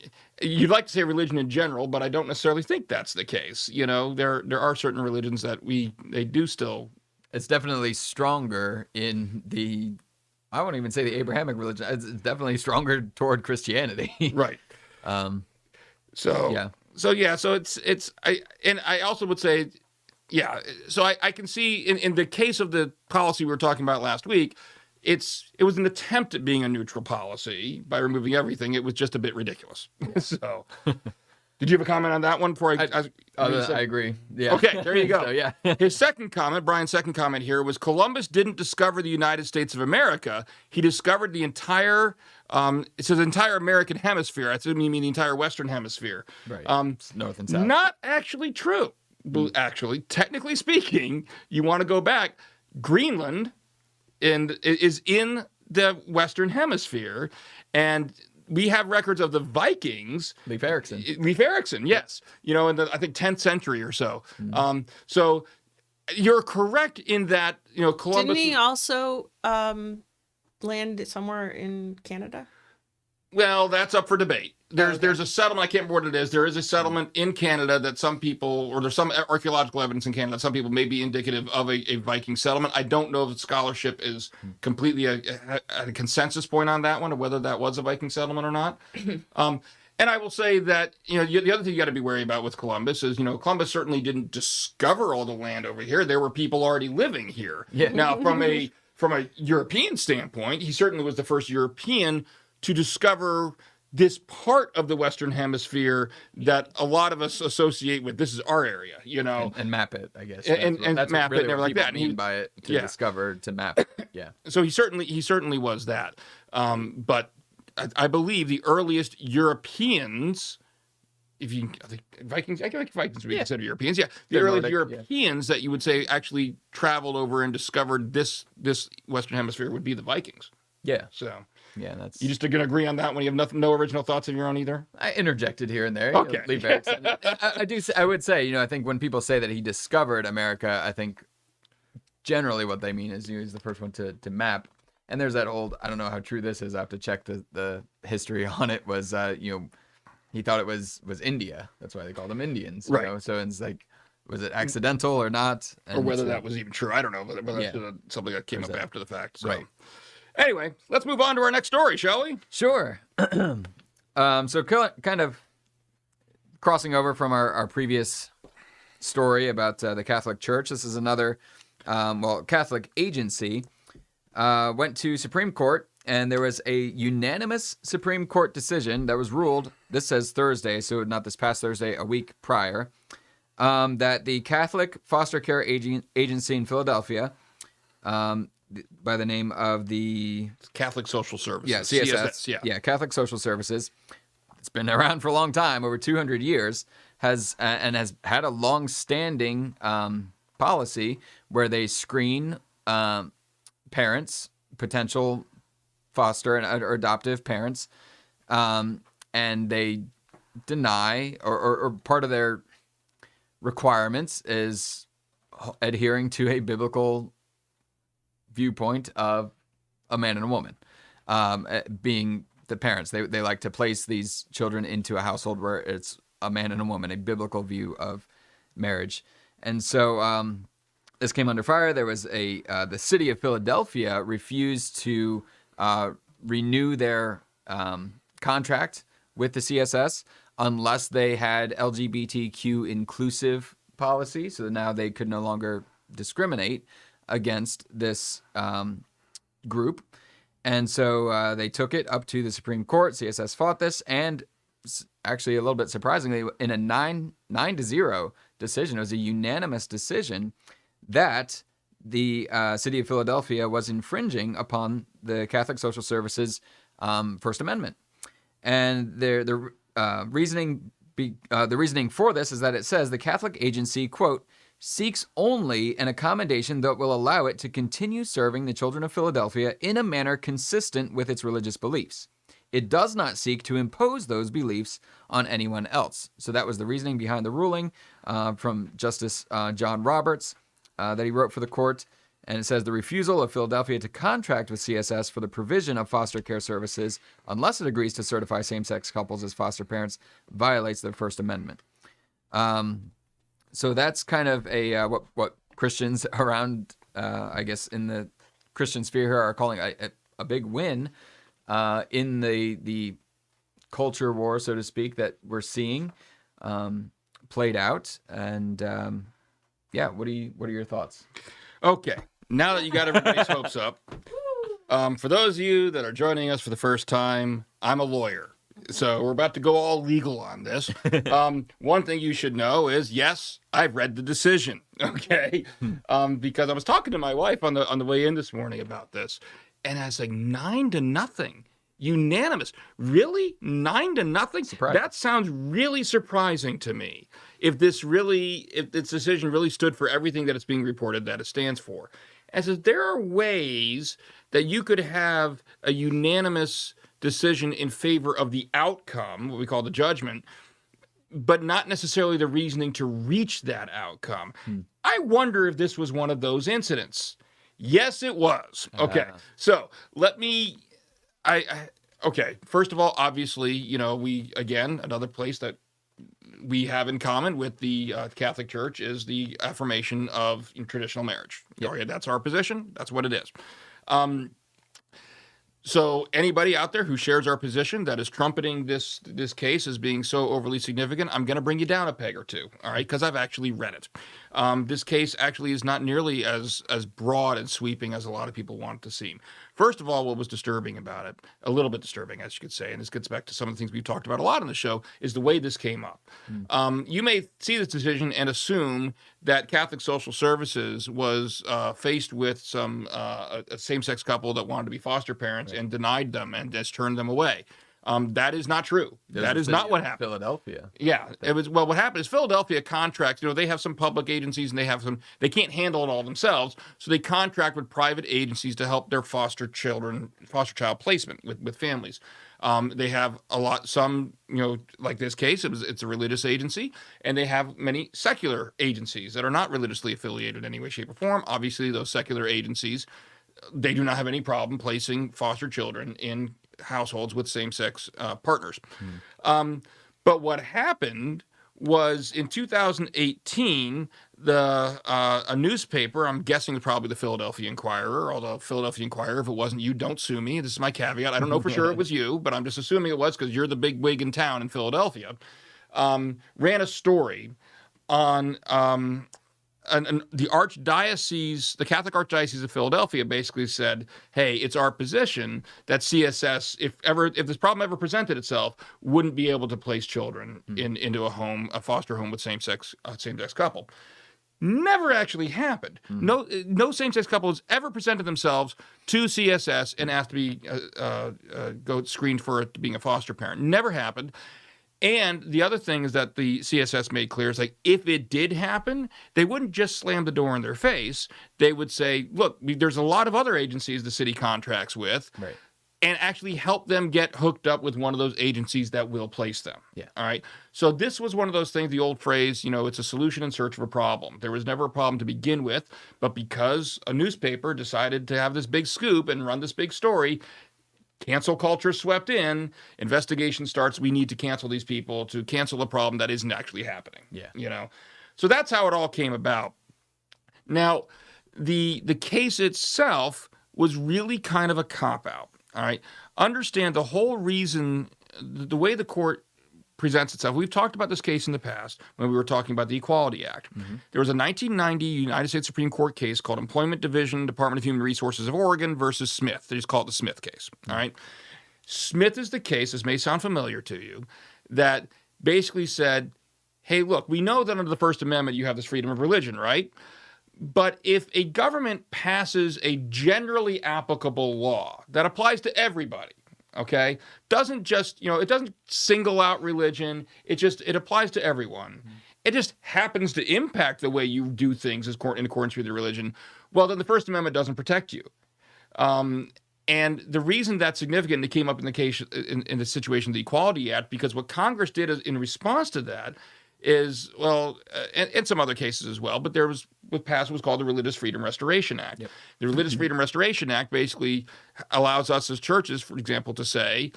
you'd like to say religion in general, but I don't necessarily think that's the case. You know, there are certain religions that they do still. It's definitely stronger in the, I won't even say the Abrahamic religion. It's definitely stronger toward Christianity. Right. So Yeah. So I also would say, yeah. So I can see in the case of the policy we were talking about last week, it was an attempt at being a neutral policy by removing everything. It was just a bit ridiculous. So, did you have a comment on that one? Before I agree. Yeah. Okay, there you go. So, yeah. His second comment, Brian's second comment here, was Columbus didn't discover the United States of America. He discovered the entire, it says entire American hemisphere. That's what I mean, the entire Western hemisphere. Right. It's north and south. Not actually true. Actually, technically speaking, you want to go back, Greenland is in the Western Hemisphere, and we have records of the Vikings. Leif Erikson. Yes. You know, in the, I think, 10th century or so. So you're correct in that, you know, Columbus. Didn't he also land somewhere in Canada? Well, that's up for debate. There's a settlement. I can't remember what it is. There is a settlement in Canada that some people, or there's some archaeological evidence in Canada that some people may be indicative of a Viking settlement. I don't know if the scholarship is completely at a consensus point on that one, or whether that was a Viking settlement or not. And I will say that, you know, the other thing you got to be wary about with Columbus is, you know, Columbus certainly didn't discover all the land over here. There were people already living here. Yeah. Now, from a European standpoint, he certainly was the first European to discover this part of the Western Hemisphere that a lot of us associate with, this is our area, you know. And map it, I guess. And that's map really it and everything what like that. people mean by it, to discover, to map it. Yeah. So he certainly was that. But I believe the earliest Europeans, I think Vikings would be considered Europeans. Yeah. The earliest Europeans that you would say actually traveled over and discovered this Western Hemisphere would be the Vikings. Yeah. So yeah, that's. You just going to agree on that one? You have no original thoughts of your own either? I interjected here and there. Okay. Leif Erikson. I would say, you know, I think when people say that he discovered America, I think generally what they mean is he was the first one to map. And there's that old, I don't know how true this is, I have to check the history on it, was, you know, he thought it was India. That's why they called them Indians. You know? So it's like, was it accidental or not? And or whether that was even true. I don't know. Whether that's something that came up after the fact. So. Right. Anyway, let's move on to our next story, shall we? Sure. So kind of crossing over from our previous story about the Catholic Church, this is another, Catholic agency went to Supreme Court, and there was a unanimous Supreme Court decision that was ruled, this says Thursday, so not this past Thursday, a week prior, that the Catholic Foster Care Agency in Philadelphia, by the name of the Catholic Social Services. Yeah, CSS. Yeah, Catholic Social Services. It's been around for a long time, over 200 years, has had a long-standing policy where they screen parents, potential foster or adoptive parents, and they deny or part of their requirements is adhering to a biblical viewpoint of a man and a woman, being the parents. They like to place these children into a household where it's a man and a woman, a biblical view of marriage. And so this came under fire. There was the city of Philadelphia refused to renew their contract with the CSS unless they had LGBTQ inclusive policy. So now they could no longer discriminate against this group. And so they took it up to the Supreme Court. CSS fought this, and actually a little bit surprisingly, in a 9-0 decision, it was a unanimous decision that the city of Philadelphia was infringing upon the Catholic Social Services First Amendment. And the reasoning for this is that it says the Catholic agency, quote, seeks only an accommodation that will allow it to continue serving the children of Philadelphia in a manner consistent with its religious beliefs. It does not seek to impose those beliefs on anyone else. So that was the reasoning behind the ruling from Justice John Roberts that he wrote for the court. And it says the refusal of Philadelphia to contract with CSS for the provision of foster care services, unless it agrees to certify same-sex couples as foster parents, violates the First Amendment. So that's kind of a what Christians around, I guess, in the Christian sphere here are calling a big win in the culture war, so to speak, that we're seeing played out. And what are your thoughts? Okay, now that you got everybody's hopes up, for those of you that are joining us for the first time, I'm a lawyer. So we're about to go all legal on this. One thing you should know is, yes, I've read the decision, okay? Because I was talking to my wife on the way in this morning about this, and I was like, 9-0, unanimous. Really? 9-0? Surprising. That sounds really surprising to me. If this decision really stood for everything that it's being reported that it stands for. And so there are ways that you could have a unanimous decision in favor of the outcome, what we call the judgment, but not necessarily the reasoning to reach that outcome. I wonder if this was one of those incidents. Yes, it was. Okay, so let me, okay, first of all, obviously, another place that we have in common with the Catholic Church is the affirmation of traditional marriage. Yep. Okay, that's our position. That's what it is. So anybody out there who shares our position that is trumpeting this case as being so overly significant, I'm going to bring you down a peg or two, all right, because I've actually read it. This case actually is not nearly as broad and sweeping as a lot of people want it to seem. First of all, what was disturbing about it, a little bit disturbing, as you could say, and this gets back to some of the things we've talked about a lot on the show, is the way this came up. You may see this decision and assume that Catholic Social Services was faced with a same-sex couple that wanted to be foster parents and denied them and just turned them away. That is not true. That is not what happened. Philadelphia. Yeah, it was. Well, what happened is Philadelphia contracts. They have some public agencies, and they can't handle it all themselves, so they contract with private agencies to help their foster child placement with families. They have some, like this case, it's a religious agency, and they have many secular agencies that are not religiously affiliated in any way, shape, or form. Obviously, those secular agencies, they do not have any problem placing foster children in households with same-sex partners. But what happened was in 2018, a newspaper, I'm guessing probably the Philadelphia Inquirer, although Philadelphia Inquirer, if it wasn't you, don't sue me. This is my caveat. I don't know for sure it was you, but I'm just assuming it was because you're the big wig in town in Philadelphia, ran a story on the Archdiocese, the Catholic Archdiocese of Philadelphia basically said, hey, it's our position that CSS, if this problem ever presented itself, wouldn't be able to place children into a foster home with same-sex couple. Never actually happened. No same-sex couple has ever presented themselves to CSS and asked to be go screened for it being a foster parent. Never happened. And the other thing is that the CSS made clear is like, if it did happen, they wouldn't just slam the door in their face. They would say, look, there's a lot of other agencies the city contracts with, right, and actually help them get hooked up with one of those agencies that will place them. Yeah. All right. So this was one of those things, the old phrase, it's a solution in search of a problem. There was never a problem to begin with, but because a newspaper decided to have this big scoop and run this big story, cancel culture swept in, investigation starts, we need to cancel these people to cancel a problem that isn't actually happening. Yeah. So that's how it all came about. Now, the case itself was really kind of a cop-out, all right? Understand the whole reason, the way the court presents itself. We've talked about this case in the past when we were talking about the Equality Act. There was a 1990 United States Supreme Court case called Employment Division, Department of Human Resources of Oregon versus Smith. They just call it the Smith case, all right? Smith is the case, this may sound familiar to you, that basically said, hey, look, we know that under the First Amendment you have this freedom of religion, right? But if a government passes a generally applicable law that applies to everybody, okay, doesn't just, it doesn't single out religion. It applies to everyone. It just happens to impact the way you do things in accordance with your religion. Well, then the First Amendment doesn't protect you. And the reason that's significant, it came up in the case in the situation of the Equality Act, because what Congress did in response to that is, and some other cases as well, but there was what passed was called the Religious Freedom Restoration Act. Yep. The Religious Freedom Restoration Act basically allows us as churches, for example, to say,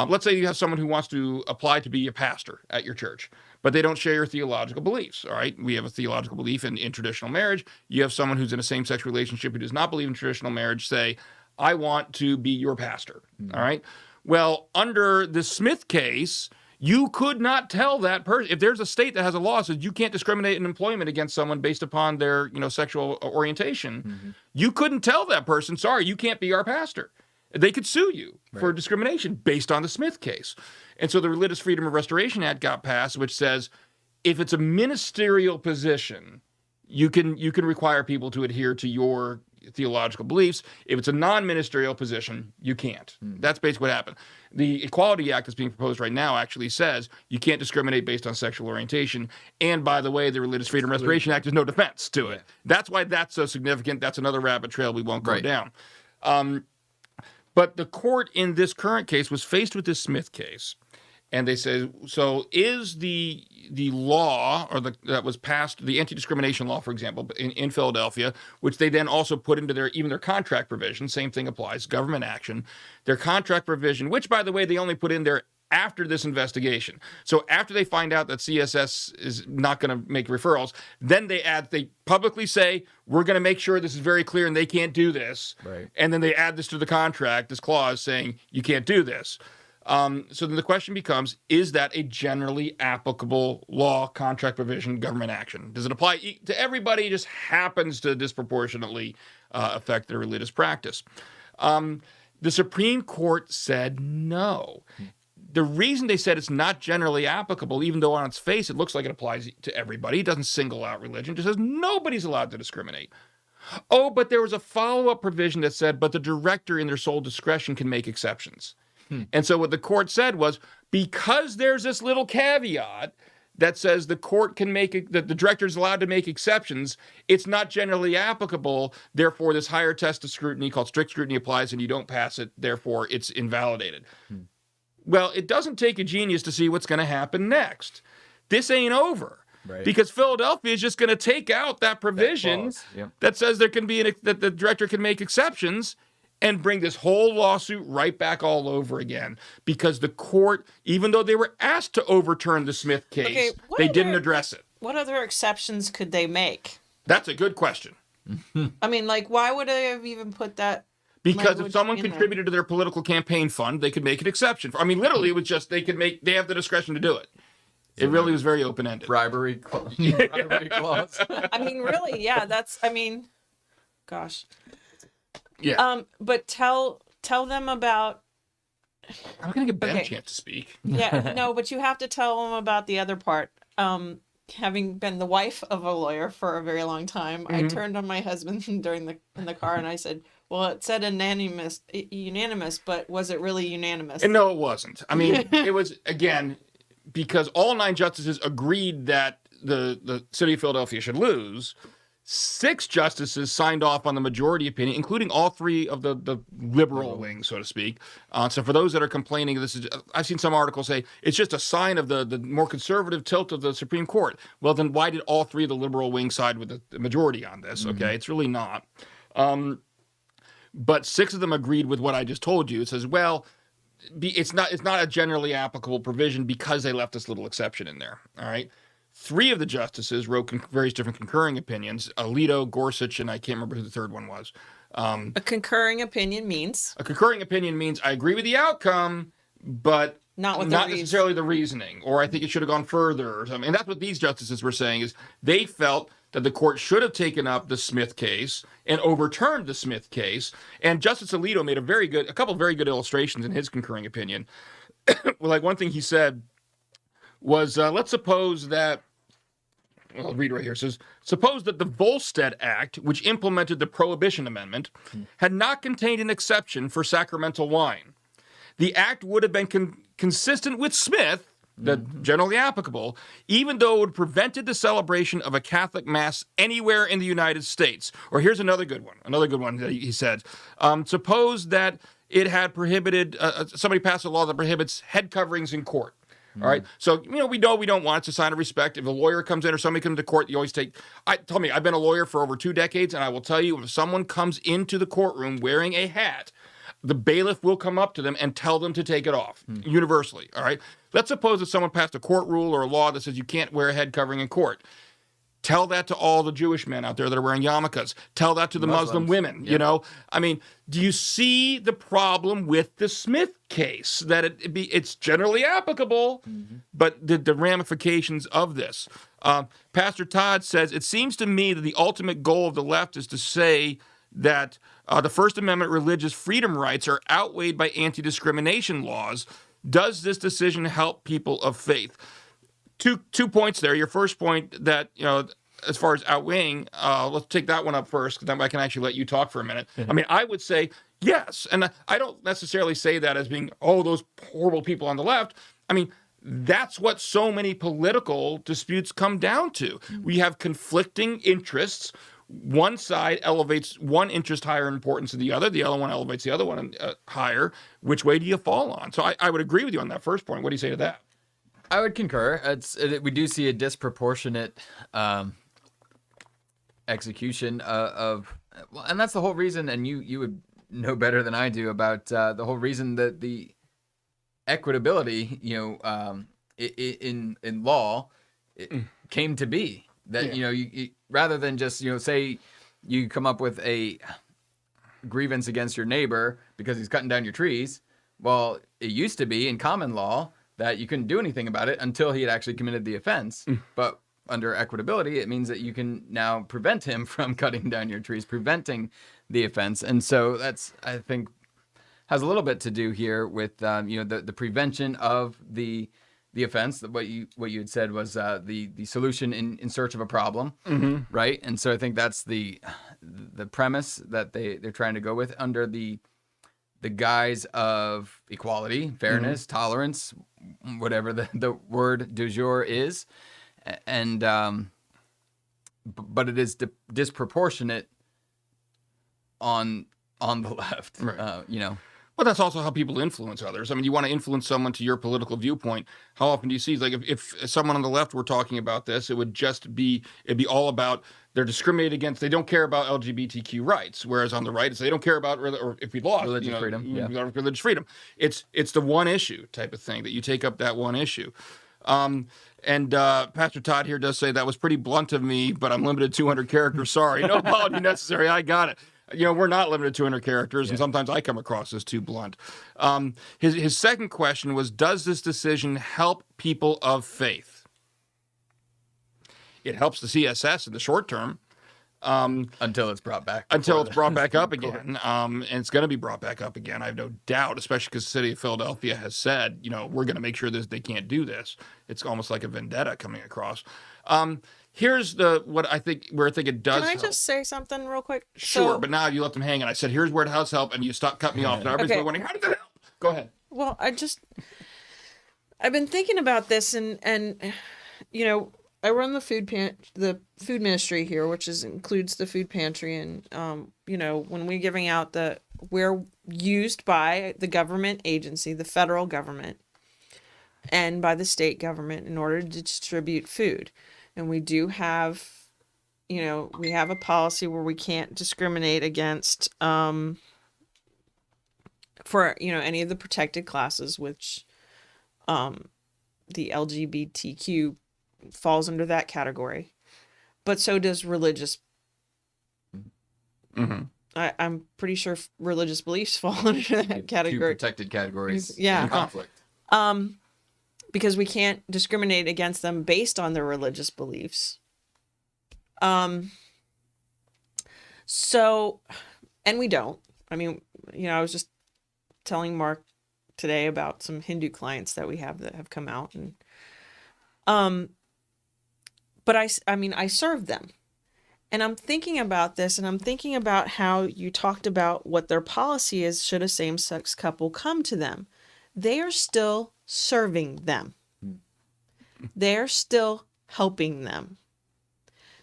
let's say you have someone who wants to apply to be a pastor at your church, but they don't share your theological beliefs, all right? We have a theological belief in traditional marriage. You have someone who's in a same-sex relationship who does not believe in traditional marriage say, I want to be your pastor, all right? Well, under the Smith case, you could not tell that person, if there's a state that has a law that says you can't discriminate in employment against someone based upon their, sexual orientation, you couldn't tell that person, sorry, you can't be our pastor. They could sue you for discrimination based on the Smith case. And so the Religious Freedom of Restoration Act got passed, which says if it's a ministerial position, you can require people to adhere to your theological beliefs. If it's a non-ministerial position, you can't. That's basically what happened. The Equality Act that's being proposed right now actually says you can't discriminate based on sexual orientation. And by the way, the Religious Freedom Restoration Act is no defense to it. That's why that's so significant. That's another rabbit trail we won't go down. But the court in this current case was faced with this Smith case. And they say, so is the law that was passed, the anti-discrimination law, for example, in Philadelphia, which they then also put into their contract provision, same thing applies, government action, their contract provision, which, by the way, they only put in there after this investigation. So after they find out that CSS is not going to make referrals, then they publicly say, we're going to make sure this is very clear and they can't do this. Right. And then they add this to the contract, this clause saying you can't do this. So then the question becomes, is that a generally applicable law, contract provision, government action? Does it apply to everybody? It just happens to disproportionately affect their religious practice. The Supreme Court said no. The reason they said it's not generally applicable, even though on its face it looks like it applies to everybody, it doesn't single out religion, it just says nobody's allowed to discriminate. Oh, but there was a follow-up provision that said, but the director in their sole discretion can make exceptions. And so what the court said was, because there's this little caveat that says the court can that the director is allowed to make exceptions, it's not generally applicable. Therefore, this higher test of scrutiny called strict scrutiny applies and you don't pass it. Therefore, it's invalidated. Well, it doesn't take a genius to see what's going to happen next. This ain't over. Right. Because Philadelphia is just going to take out that provision that says there can be that the director can make exceptions and bring this whole lawsuit right back all over again. Because the court, even though they were asked to overturn the Smith case, they didn't address it. What other exceptions could they make? That's a good question. I mean, why would they have even put that? Because if someone contributed to their political campaign fund, they could make an exception. I mean, literally, it was just they have the discretion to do it. It really was very open-ended. Bribery clause. I mean, really, yeah. Gosh. Yeah. But tell them about. I'm gonna give Ben a chance to speak. Yeah. No, but you have to tell them about the other part. Having been the wife of a lawyer for a very long time, I turned on my husband in the car and I said, "Well, it said unanimous, but was it really unanimous?" And no, it wasn't. I mean, it was again because all 9 justices agreed that the city of Philadelphia should lose. 6 justices signed off on the majority opinion, including all 3 of the liberal wing, so to speak. So for those that are complaining, I've seen some articles say it's just a sign of the more conservative tilt of the Supreme Court. Well, then why did all 3 of the liberal wing side with the majority on this? Okay, it's really not. But 6 of them agreed with what I just told you. It says, well, it's not a generally applicable provision because they left this little exception in there. All right. 3 of the justices wrote various different concurring opinions, Alito, Gorsuch, and I can't remember who the third one was. A concurring opinion means? A concurring opinion means I agree with the outcome, but not necessarily the reasoning, or I think it should have gone further or something. And that's what these justices were saying is they felt that the court should have taken up the Smith case and overturned the Smith case. And Justice Alito made a couple of very good illustrations in his concurring opinion. Like one thing he said was, let's suppose that, I'll read right here. It says, suppose that the Volstead Act, which implemented the Prohibition Amendment, had not contained an exception for sacramental wine. The act would have been consistent with Smith, generally applicable, even though it would have prevented the celebration of a Catholic Mass anywhere in the United States. Or here's another good one that he said. Suppose that it had prohibited, somebody passed a law that prohibits head coverings in court. All right. So, we know we don't want it. It's a sign of respect. If a lawyer comes in or somebody comes to court, you always tell me, I've been a lawyer for over 2 decades, and I will tell you, if someone comes into the courtroom wearing a hat, the bailiff will come up to them and tell them to take it off, universally. All right. Let's suppose that someone passed a court rule or a law that says you can't wear a head covering in court. Tell that to all the Jewish men out there that are wearing yarmulkes. Tell that to the Muslim women, I mean, do you see the problem with the Smith case? That it's generally applicable, but the ramifications of this. Pastor Todd says, it seems to me that the ultimate goal of the left is to say that the First Amendment religious freedom rights are outweighed by anti-discrimination laws. Does this decision help people of faith? Two points there. Your first point that, as far as outweighing, let's take that one up first, because then I can actually let you talk for a minute. I mean, I would say yes. And I don't necessarily say that as being, those horrible people on the left. I mean, that's what so many political disputes come down to. We have conflicting interests. One side elevates one interest higher in importance than the other one elevates the other one higher. Which way do you fall on? So I would agree with you on that first point. What do you say to that? I would concur. We do see a disproportionate execution and that's the whole reason. And you would know better than I do about the whole reason that the equitability, in law, came to be. That you rather than just say you come up with a grievance against your neighbor because he's cutting down your trees. Well, it used to be in common law that you couldn't do anything about it until he had actually committed the offense. But under equitability, it means that you can now prevent him from cutting down your trees, preventing the offense. And so that's, I think, has a little bit to do here with the prevention of the offense. What you had said was the solution in search of a problem, right? And so I think that's the premise that they're trying to go with under the guise of equality, fairness, tolerance, whatever the word du jour is, and but it is disproportionate on the left, right. Well, that's also how people influence others. I mean, you want to influence someone to your political viewpoint. How often do you see, like, if someone on the left were talking about this, it'd be all about they're discriminated against. They don't care about LGBTQ rights. Whereas on the right, it's they don't care about, or if we lost religious freedom, religious freedom. It's the one issue type of thing that you take up that one issue. And Pastor Todd here does say that was pretty blunt of me, but I'm limited to 200 characters. Sorry, no apology necessary. I got it. We're not limited to 200 characters, and sometimes I come across as too blunt. His second question was, does this decision help people of faith? It helps the CSS in the short term. Until it's brought back. Until it's brought back up again. And it's going to be brought back up again, I have no doubt, especially because the city of Philadelphia has said, we're going to make sure that they can't do this. It's almost like a vendetta coming across. Here's where I think it does help. Can I just say something real quick? Sure, but now you let them hang, and I said, here's where it does help, and you cut me off. Now everybody's wondering, how did that help? Go ahead. Well, I've been thinking about this, and I run the food ministry here, which includes the food pantry, and when we're giving out we're used by the government agency, the federal government, and by the state government in order to distribute food. And we do have, we have a policy where we can't discriminate against, for, any of the protected classes, which, the LGBTQ falls under that category. But so does religious. Mm-hmm. I'm pretty sure religious beliefs fall under that category. Two protected categories in conflict. Because we can't discriminate against them based on their religious beliefs. So, and we don't. I mean, I was just telling Mark today about some Hindu clients that we have that have come out, and but I serve them. And I'm thinking about this, and I'm thinking about how you talked about what their policy is should a same-sex couple come to them. they are still serving them. They're still helping them.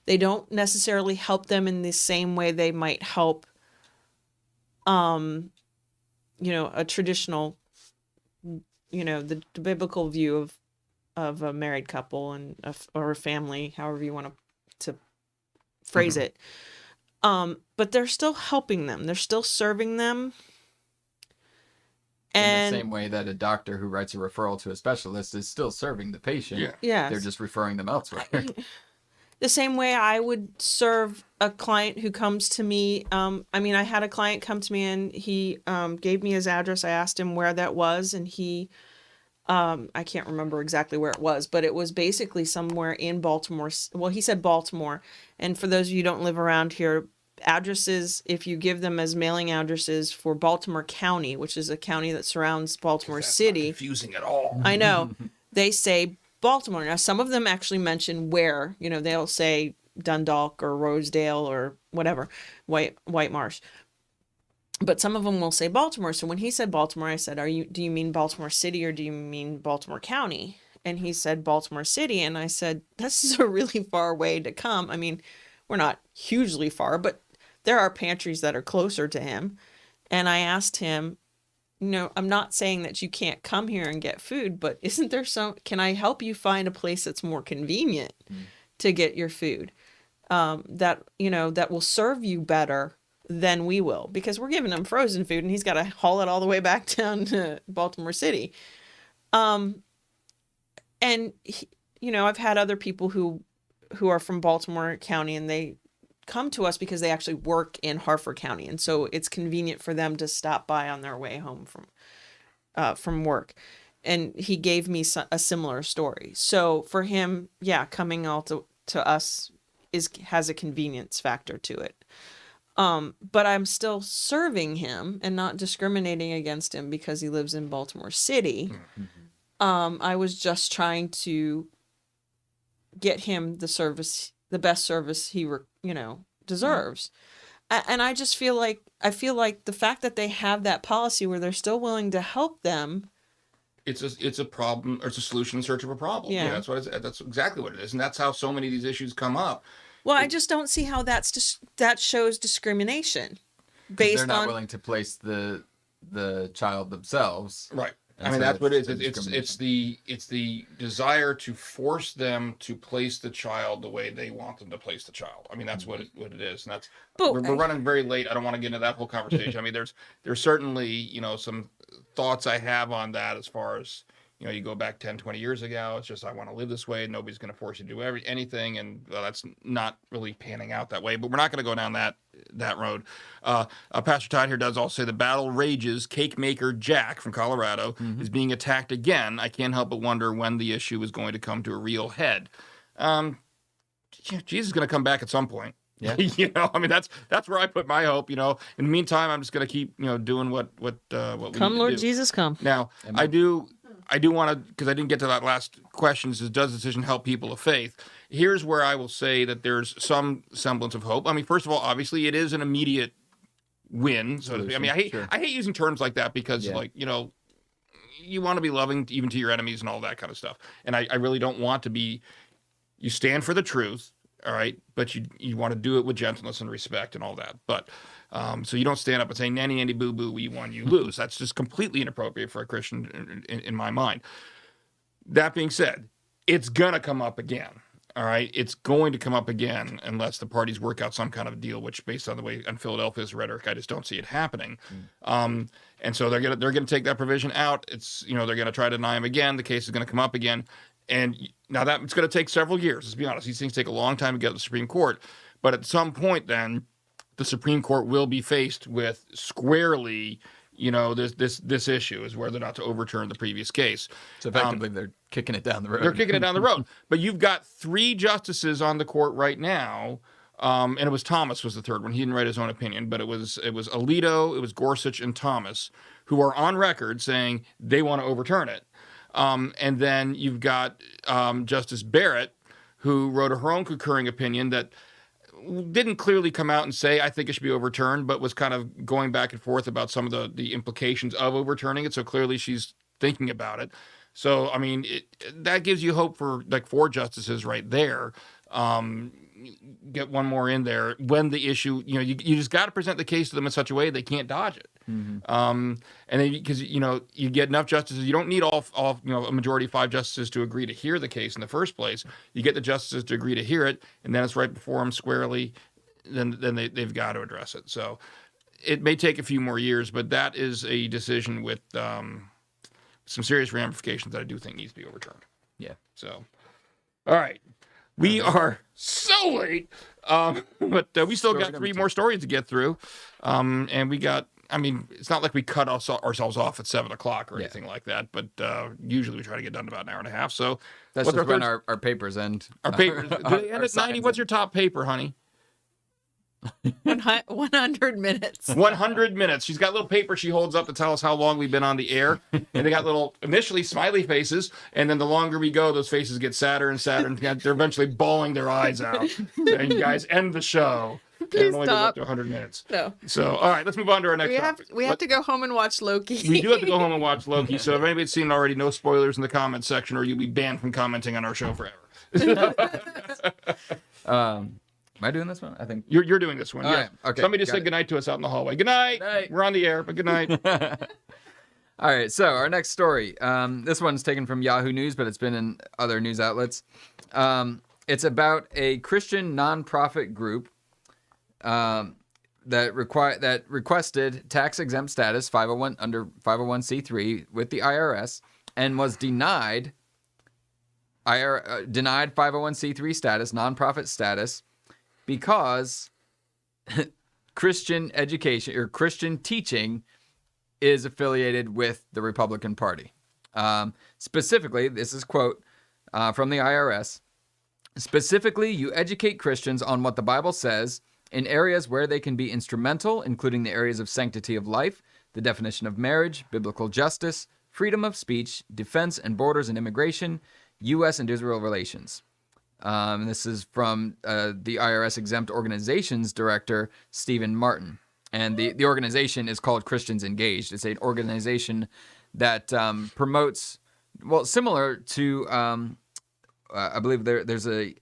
They don't necessarily help them in the same way they might help, a traditional, the biblical view of a married couple and or a family, however you want to phrase it. But they're still helping them. They're still serving them. In the same way that a doctor who writes a referral to a specialist is still serving the patient. Yeah. Yes. They're just referring them elsewhere. The same way I would serve a client who comes to me. I had a client come to me and he gave me his address. I asked him where that was, and he, I can't remember exactly where it was, but it was basically somewhere in Baltimore. Well, he said Baltimore. And for those of you who don't live around here, addresses, if you give them as mailing addresses for Baltimore County, which is a county that surrounds Baltimore City. Not confusing at all. I know. They say Baltimore. Now, some of them actually mention where, they'll say Dundalk or Rosedale or whatever, White Marsh. But some of them will say Baltimore. So when he said Baltimore, I said, do you mean Baltimore City or do you mean Baltimore County? And he said Baltimore City. And I said, this is a really far way to come. I mean, we're not hugely far, but there are pantries that are closer to him. And I asked him, I'm not saying that you can't come here and get food, but isn't there can I help you find a place that's more convenient to get your food, that will serve you better than we will, because we're giving him frozen food and he's got to haul it all the way back down to Baltimore City. And I've had other people who are from Baltimore County, and they come to us because they actually work in Harford County, and so it's convenient for them to stop by on their way home from work. And he gave me a similar story. So for him, coming out to us has a convenience factor to it. But I'm still serving him and not discriminating against him because he lives in Baltimore City. I was just trying to get him the best service he deserves. And I just feel like the fact that they have that policy where they're still willing to help them. It's a problem, or it's a solution in search of a problem. Yeah. That's exactly what it is. And that's how so many of these issues come up. Well, I just don't see how that shows discrimination based they're not on willing to place the child themselves. Right. And I mean, so that's what it it's is. It's the desire to force them to place the child the way they want them to place the child. I mean, that's what it is. And that's, we're running very late. I don't want to get into that whole conversation. I mean, there's certainly, some thoughts I have on that as far as, you go back 10, 20 years ago. It's just, I want to live this way. Nobody's going to force you to do anything. And that's not really panning out that way. But we're not going to go down that road. Pastor Todd here does also say the battle rages. Cake maker Jack from Colorado is being attacked again. I can't help but wonder when the issue is going to come to a real head. Jesus is going to come back at some point. Yeah. I mean, that's where I put my hope. In the meantime, I'm just going to keep, doing what we need come, Lord to do. Jesus, come. Now, amen. I do want to, because I didn't get to that last question, is does the decision help people of faith? Here's where I will say that there's some semblance of hope. I mean, first of all, obviously, it is an immediate win. So to speak. I mean, I hate using terms like that because, you want to be loving even to your enemies and all that kind of stuff. And I really don't want to be, you stand for the truth, all right, but you want to do it with gentleness and respect and all that. But so you don't stand up and say, nanny, nanny, boo, boo, you won, you lose. That's just completely inappropriate for a Christian in my mind. That being said, it's going to come up again, all right? It's going to come up again unless the parties work out some kind of deal, which based on the way on Philadelphia's rhetoric, I just don't see it happening. And so they're going to take that provision out. It's, they're going to try to deny him again. The case is going to come up again. And now that it's going to take several years, let's be honest. These things take a long time to get to the Supreme Court. But at some point then, the Supreme Court will be faced with squarely, this issue is whether or not to overturn the previous case. So effectively, they're kicking it down the road. They're kicking it down the road. But you've got 3 justices on the court right now, and it was Thomas was the third one. He didn't write his own opinion, but it was Alito, it was Gorsuch, and Thomas, who are on record saying they want to overturn it. And then you've got Justice Barrett, who wrote her own concurring opinion that didn't clearly come out and say, I think it should be overturned, but was kind of going back and forth about some of the implications of overturning it. So clearly she's thinking about it. So, I mean, that gives you hope for like 4 justices right there. Get one more in there when the issue, you just got to present the case to them in such a way they can't dodge it. And then because you get enough justices, you don't need all a majority of 5 justices to agree to hear the case in the first place. You get the justices to agree to hear it, and then it's right before them squarely. Then they've got to address it. So it may take a few more years, but that is a decision with some serious ramifications that I do think needs to be overturned. Yeah. So, all right. We are so late, but we still got 3 more stories to get through. And we got, I mean, it's not like we cut ourselves off at 7 o'clock or anything like that, but usually we try to get done in about an hour and a half. So that's just when our papers end. Our papers, do they end at 90? What's your top paper, honey? 100 minutes. 100 minutes. She's got little paper she holds up to tell us how long we've been on the air. And they got little, initially smiley faces. And then the longer we go, those faces get sadder and sadder. And they're eventually bawling their eyes out. And you guys end the show. Please and it only goes stop. up to 100 minutes. No. So, all right, let's move on to our next topic. We have to go home and watch Loki. We do have to go home and watch Loki. So if anybody's seen it already, no spoilers in the comments section or you'll be banned from commenting on our show forever. Am I doing this one? I think You're doing this one. All Yes. right, okay, Somebody just got said it. goodnight to us out in the hallway. Good night. Night. We're on the air, but good night. All right, so our next story. This one's taken from Yahoo News, but it's been in other news outlets. It's about a Christian nonprofit group that requested tax-exempt status, 501 under 501c3 with the IRS, and was denied 501c3 status, nonprofit status, because Christian education or Christian teaching is affiliated with the Republican Party. Specifically, this is quote from the IRS. Specifically, you educate Christians on what the Bible says in areas where they can be instrumental, including the areas of sanctity of life, the definition of marriage, biblical justice, freedom of speech, defense and borders and immigration, U.S. and Israel relations. This is from the IRS Exempt Organizations Director, Stephen Martin. And the organization is called Christians Engaged. It's an organization that promotes, well, similar to, I believe there's a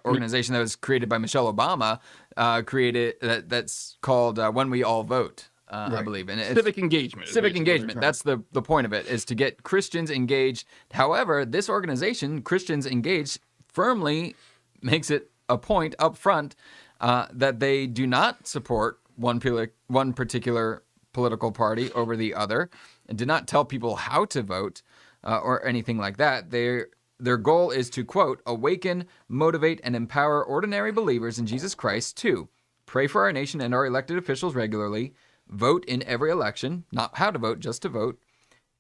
organization that was created by Michelle Obama, that's called When We All Vote. I believe. And it's Civic engagement. Civic engagement. That's the point of it, is to get Christians engaged. However, this organization, Christians Engaged, firmly makes it a point up front that they do not support one particular political party over the other, and do not tell people how to vote or anything like that. Their goal is to, quote, awaken, motivate, and empower ordinary believers in Jesus Christ to pray for our nation and our elected officials regularly, vote in every election, not how to vote, just to vote,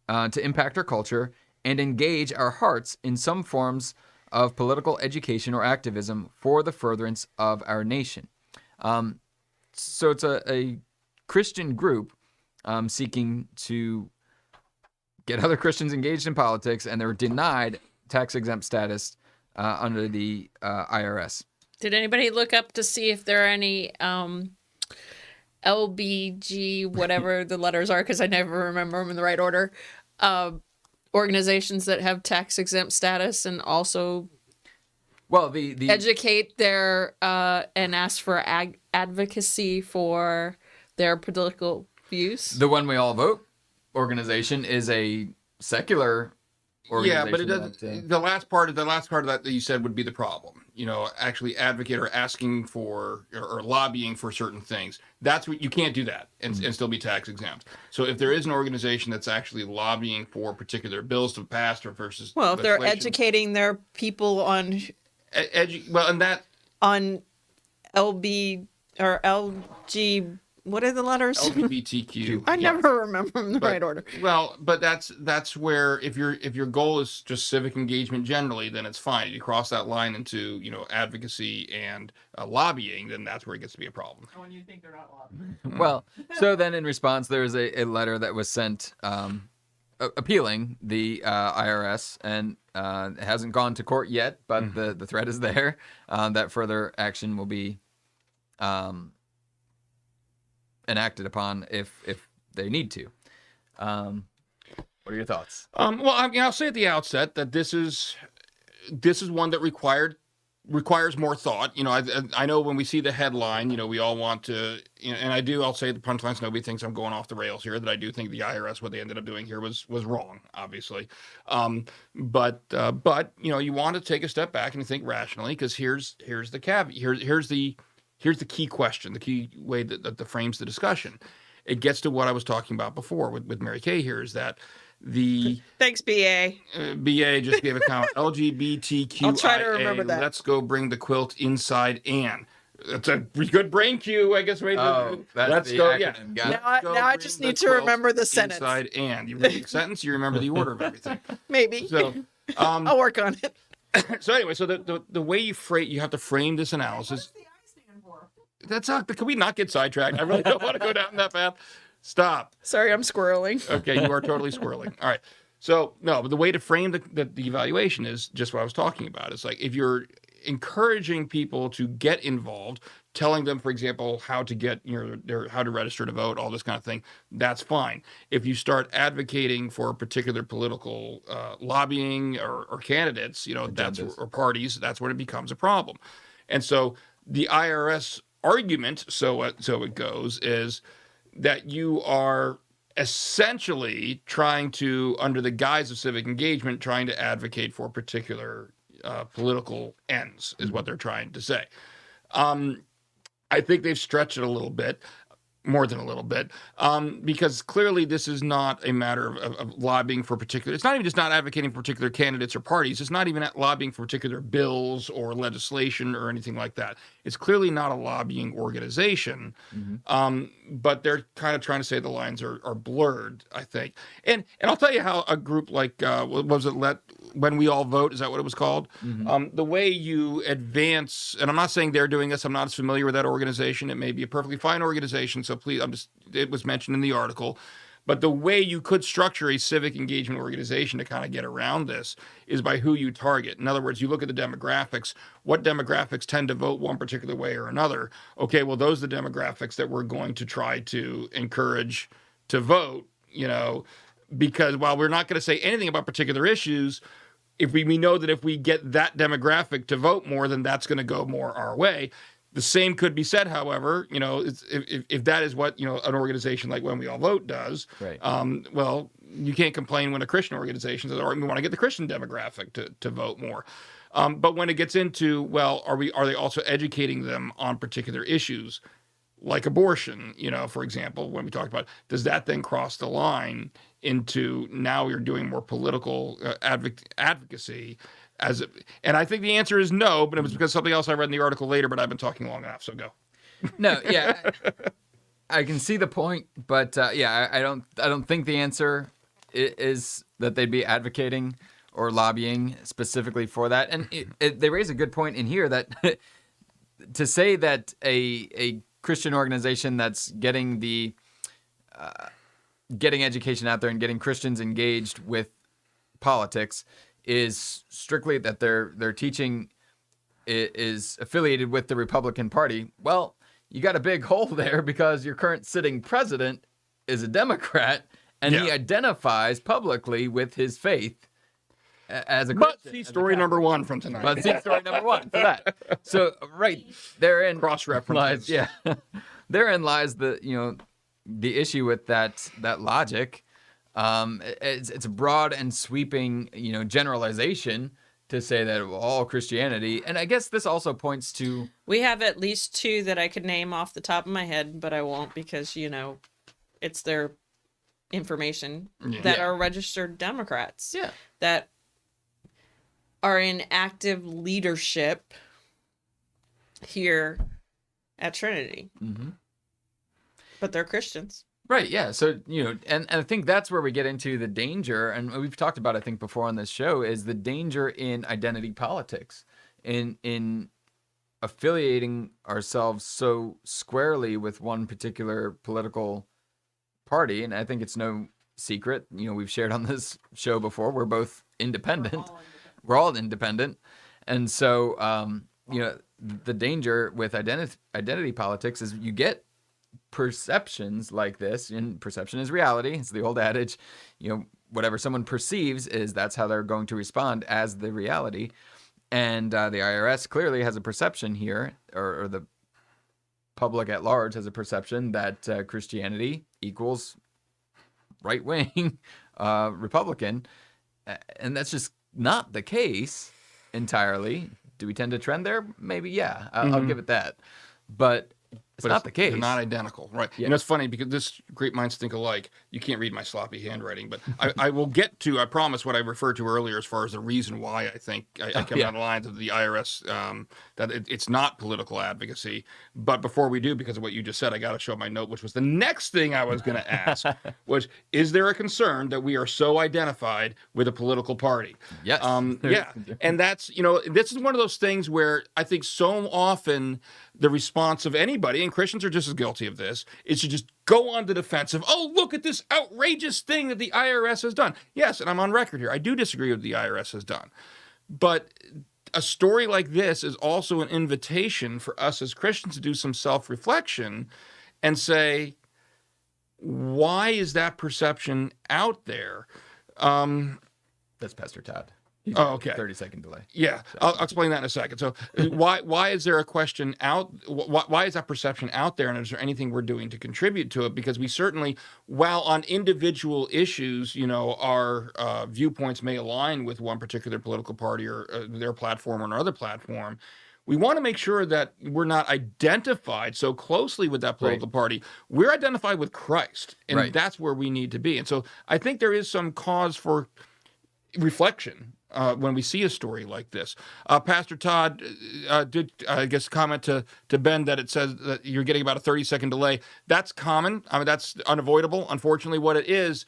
to impact our culture, and engage our hearts in some forms of political education or activism for the furtherance of our nation. So it's a Christian group seeking to get other Christians engaged in politics, and they're denied tax-exempt status under the IRS. Did anybody look up to see if there are any LBG, whatever the letters are, because I never remember them in the right order, organizations that have tax-exempt status and also the educate their and ask for advocacy for their political views? The When We All Vote organization is a secular organization. Yeah, but it doesn't. The last part of that you said would be the problem. Actually advocate or asking for or lobbying for certain things. That's what you can't do that and still be tax exempt. So if there is an organization that's actually lobbying for particular bills to pass or versus Well, if they're educating their people on on LB or LG, what are the letters? LGBTQ. I never remember them in the right order. Well, but that's where if your goal is just civic engagement generally, then it's fine. If you cross that line into advocacy and lobbying, then that's where it gets to be a problem. When you think they're not lobbying. Well, so then in response, there's a letter that was sent appealing the IRS, and it hasn't gone to court yet, but the threat is there that further action will be enacted upon if they need to. What are your thoughts? Well, I mean, I'll say at the outset that this is one that requires more thought. You know, I know when we see the headline, you know, we all want to, you know, and I'll say the punchlines, nobody thinks I'm going off the rails here, that I do think the IRS, what they ended up doing here was wrong, obviously. But you know, you want to take a step back and think rationally, because here's the caveat. Here's the key question, the key way that frames the discussion. It gets to what I was talking about before with Mary Kay here, is that Thanks, BA. BA just gave a count. LGBTQ. I'll try to remember that. Let's go bring the quilt inside Anne. That's a good brain cue, I guess. Right? Oh, that's let's the go. acronym. Yeah. Now I just need to remember the sentence. Inside Anne. You read the sentence. You remember the order of everything. Maybe. So, I'll work on it. so anyway, so the way you have to frame this analysis. What's the I stand for? That's not. Can we not get sidetracked? I really don't want to go down that path. Stop. Sorry, I'm squirreling. Okay, you are totally squirreling. All right. So, no, but the way to frame the evaluation is just what I was talking about. It's like, if you're encouraging people to get involved, telling them, for example, how to get, you know, how to register to vote, all this kind of thing, that's fine. If you start advocating for a particular political lobbying or candidates, you know, or parties, that's when it becomes a problem. And so the IRS argument, so it goes, is that you are essentially trying to, under the guise of civic engagement, trying to advocate for particular political ends, is what they're trying to say. I think they've stretched it a little bit, more than a little bit, because clearly this is not a matter of lobbying for particular. It's not even just not advocating for particular candidates or parties. It's not even lobbying for particular bills or legislation or anything like that. It's clearly not a lobbying organization, but they're kind of trying to say the lines are blurred, I think. And I'll tell you how a group like, what was it, When We All Vote, is that what it was called? The way you advance, and I'm not saying they're doing this, I'm not as familiar with that organization. It may be a perfectly fine organization, so please, it was mentioned in the article. But the way you could structure a civic engagement organization to kind of get around this is by who you target. In other words, you look at the demographics. What demographics tend to vote one particular way or another? Okay, well, those are the demographics that we're going to try to encourage to vote, you know, because while we're not going to say anything about particular issues, if we know that if we get that demographic to vote more, then that's going to go more our way. The same could be said, however, you know, if that is what, you know, an organization like When We All Vote does, right. Well, you can't complain when a Christian organization says, all right, we want to get the Christian demographic to vote more. But when it gets into, well, are they also educating them on particular issues like abortion, you know, for example, when we talked about, does that then cross the line into now you're doing more political advocacy? And I think the answer is no, but it was because something else I read in the article later, but I've been talking long enough, so go. No, yeah, I can see the point, but yeah, I don't think the answer is that they'd be advocating or lobbying specifically for that. And they raise a good point in here that to say that a Christian organization that's getting education out there and getting Christians engaged with politics is strictly that their teaching is affiliated with the Republican Party. Well, you got a big hole there because your current sitting president is a Democrat, and he identifies publicly with his faith as a Christian. But see story number one from tonight. But see story number one for that. So right therein cross-references. Yeah, therein lies the issue with that logic. It's a broad and sweeping, generalization to say that all Christianity, and I guess this also points to... We have at least two that I could name off the top of my head, but I won't because, it's their information that are registered Democrats. Yeah. That are in active leadership here at Trinity. Mm-hmm. But they're Christians. Right, yeah. So, and I think that's where we get into the danger, and we've talked about, I think, before on this show, is the danger in identity politics, in affiliating ourselves so squarely with one particular political party. And I think it's no secret, we've shared on this show before, we're both independent. We're all independent. And so, the danger with identity politics is you get perceptions like this, and perception is reality. It's the old adage, whatever someone perceives that's how they're going to respond as the reality. And the IRS clearly has a perception here, or the public at large has a perception that Christianity equals right-wing Republican. And that's just not the case entirely. Do we tend to trend there? Maybe, yeah. I'll give it that. But it's not the case. They're not identical, right? Yeah. It's funny because this great minds think alike. You can't read my sloppy handwriting, but I will get to, I promise, what I referred to earlier as far as the reason why I think I come down the lines of the IRS, that it's not political advocacy. But before we do, because of what you just said, I got to show my note, which was the next thing I was going to ask, was, is there a concern that we are so identified with a political party? Yes. Yeah. And that's, this is one of those things where I think so often the response of anybody, and Christians are just as guilty of this, is to just go on the defensive. Oh, look at this outrageous thing that the IRS has done. Yes, and I'm on record here. I do disagree with what the IRS has done. But a story like this is also an invitation for us as Christians to do some self-reflection and say, why is that perception out there? That's Pastor Todd. Oh, okay. 30-second delay. Yeah, I'll explain that in a second. So why is there a question out? Why is that perception out there? And is there anything we're doing to contribute to it? Because we certainly, while on individual issues, our viewpoints may align with one particular political party or their platform or another platform, we want to make sure that we're not identified so closely with that political party. We're identified with Christ, and that's where we need to be. And so I think there is some cause for reflection when we see a story like this. Pastor Todd did, I guess, comment to Ben that it says that you're getting about a 30-second delay. That's common. I mean, that's unavoidable. Unfortunately, what it is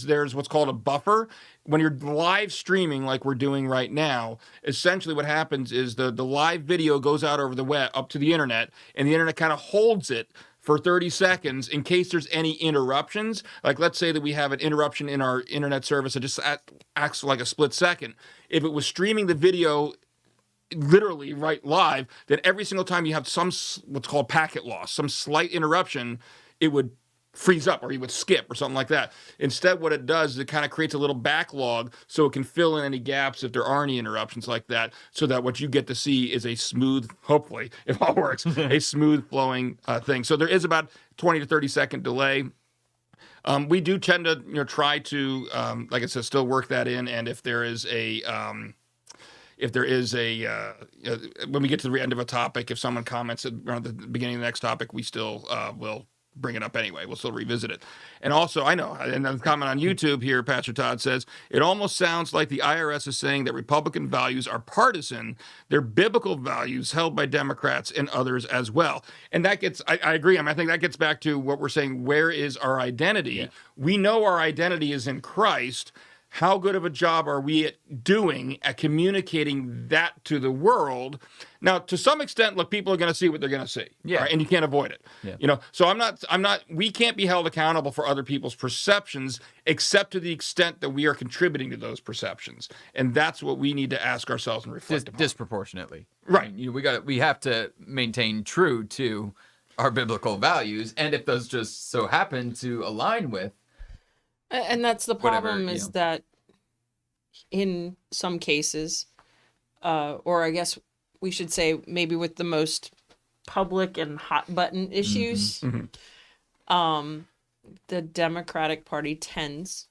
there's what's called a buffer. When you're live streaming like we're doing right now, essentially what happens is the live video goes out over the web, up to the internet, and the internet kind of holds it for 30 seconds in case there's any interruptions. Like, let's say that we have an interruption in our internet service that just acts like a split second. If it was streaming the video literally right live, then every single time you have some what's called packet loss, some slight interruption, it would freeze up or you would skip or something like that. Instead, what it does is it kind of creates a little backlog so it can fill in any gaps if there are any interruptions like that, so that what you get to see is a smooth, hopefully, if all works, a smooth flowing thing. So there is about 20 to 30 second delay. We do tend to try to, like I said, still work that in. And if there is a when we get to the end of a topic, if someone comments around the beginning of the next topic, we still will bring it up anyway. We'll still revisit it. And also, I know, and the comment on YouTube here, Pastor Todd says, it almost sounds like the IRS is saying that Republican values are partisan. They're biblical values held by Democrats and others as well. And that gets, I agree. I mean, I think that gets back to what we're saying. Where is our identity? Yeah. We know our identity is in Christ. How good of a job are we doing at communicating that to the world? Now, to some extent, look, people are going to see what they're going to see, right? And you can't avoid it. Yeah. So I'm not. We can't be held accountable for other people's perceptions, except to the extent that we are contributing to those perceptions, and that's what we need to ask ourselves and reflect upon. Disproportionately, right? I mean, we have to maintain true to our biblical values, and if those just so happen to align with. And that's the problem, whatever, is that in some cases, or I guess we should say maybe with the most public and hot button issues, the Democratic Party tends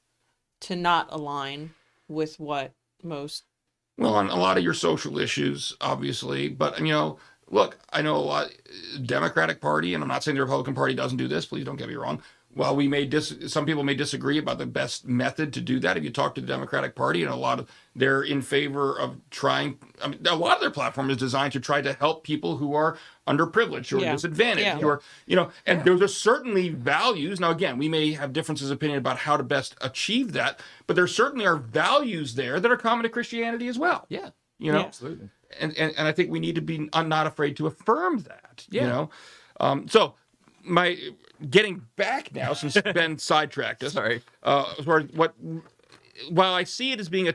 to not align with what most. Well, on a lot of your social issues, obviously, but look, I know a lot Democratic Party, and I'm not saying the Republican Party doesn't do this. Please don't get me wrong. While we some people may disagree about the best method to do that. If you talk to the Democratic Party, and they're in favor of trying. I mean, a lot of their platform is designed to try to help people who are underprivileged or disadvantaged, who are, and those are certainly values. Now, again, we may have differences of opinion about how to best achieve that, but there certainly are values there that are common to Christianity as well. Yeah, absolutely. And I think we need to be not afraid to affirm that. So my getting back now, since Ben sidetracked us. Sorry. While I see it as being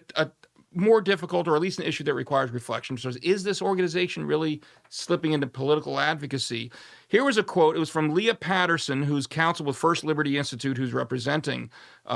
more difficult, or at least an issue that requires reflection. So is this organization really slipping into political advocacy? Here was a quote. It was from Leah Patterson, who's counsel with First Liberty Institute, who's representing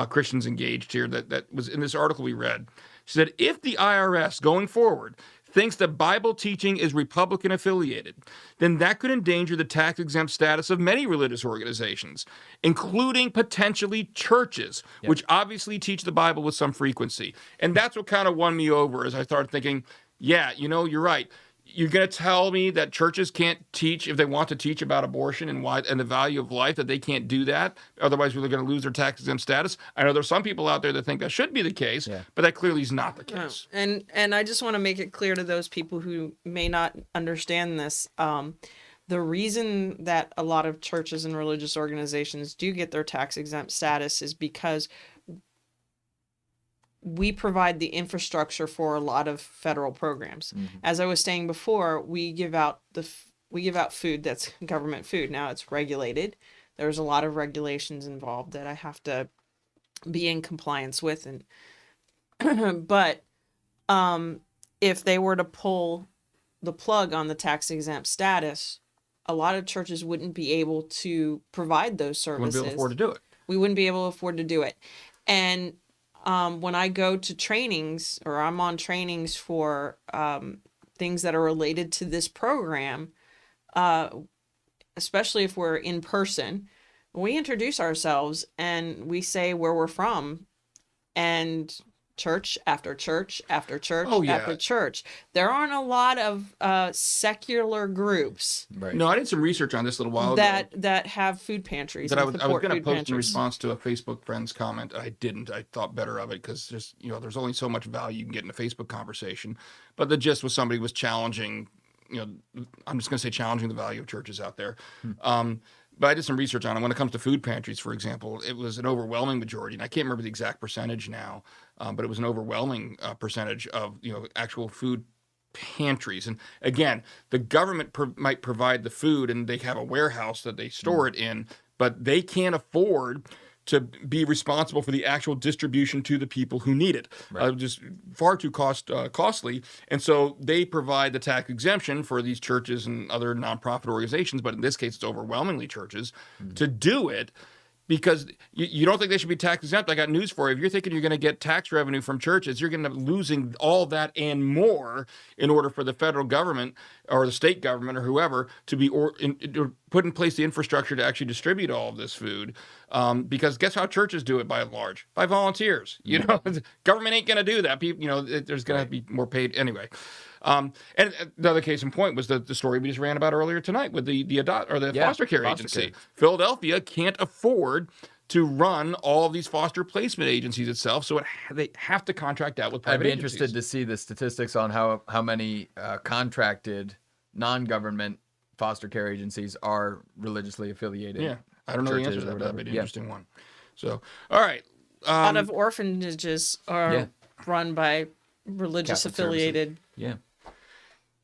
Christians Engaged here, that was in this article we read. She said, if the IRS going forward thinks that Bible teaching is Republican affiliated, then that could endanger the tax exempt status of many religious organizations, including potentially churches, which obviously teach the Bible with some frequency. And that's what kind of won me over as I started thinking, yeah, you're right. You're going to tell me that churches can't teach, if they want to teach about abortion and the value of life, that they can't do that? Otherwise, we're going to lose their tax exempt status. I know there's some people out there that think that should be the case, but that clearly is not the case. And I just want to make it clear to those people who may not understand this. The reason that a lot of churches and religious organizations do get their tax exempt status is because we provide the infrastructure for a lot of federal programs. As I was saying before, we give out food that's government food. Now it's regulated. There's a lot of regulations involved that I have to be in compliance with, and but if they were to pull the plug on the tax exempt status, a lot of churches wouldn't be able to provide those services. Wouldn't be able to afford to do it. We wouldn't be able to afford to do it. And when I go to trainings, or I'm on trainings for things that are related to this program, especially if we're in person, we introduce ourselves and we say where we're from, and church after church after church after church. There aren't a lot of secular groups. Right. No, I did some research on this a little while ago. That have food pantries. That I was going to post pantries. in response to a Facebook friend's comment. I didn't. I thought better of it because there's only so much value you can get in a Facebook conversation. But the gist was somebody was challenging, I'm just going to say challenging the value of churches out there. But I did some research on it. When it comes to food pantries, for example, it was an overwhelming majority, and I can't remember the exact percentage now, but it was an overwhelming percentage of actual food pantries. And again, the government might provide the food, and they have a warehouse that they store it in, but they can't afford to be responsible for the actual distribution to the people who need it. Right. Just far too costly. And so they provide the tax exemption for these churches and other nonprofit organizations, but in this case, it's overwhelmingly churches, to do it. Because you don't think they should be tax exempt. I got news for you. If you're thinking you're going to get tax revenue from churches, you're going to end up losing all that and more in order for the federal government or the state government or whoever to be put in place the infrastructure to actually distribute all of this food. Because guess how churches do it by and large? By volunteers. Government ain't going to do that. People, there's going to have to be more paid anyway. And the other case in point was the story we just ran about earlier tonight with the foster care agency. Philadelphia can't afford to run all of these foster placement agencies itself, so they have to contract out with private agencies. I'd be interested to see the statistics on how many contracted non-government foster care agencies are religiously affiliated. Yeah, I don't know the answer to that. That'd be an interesting one. So, all right. A lot of orphanages are run by religious Catholic services. affiliated. Yeah.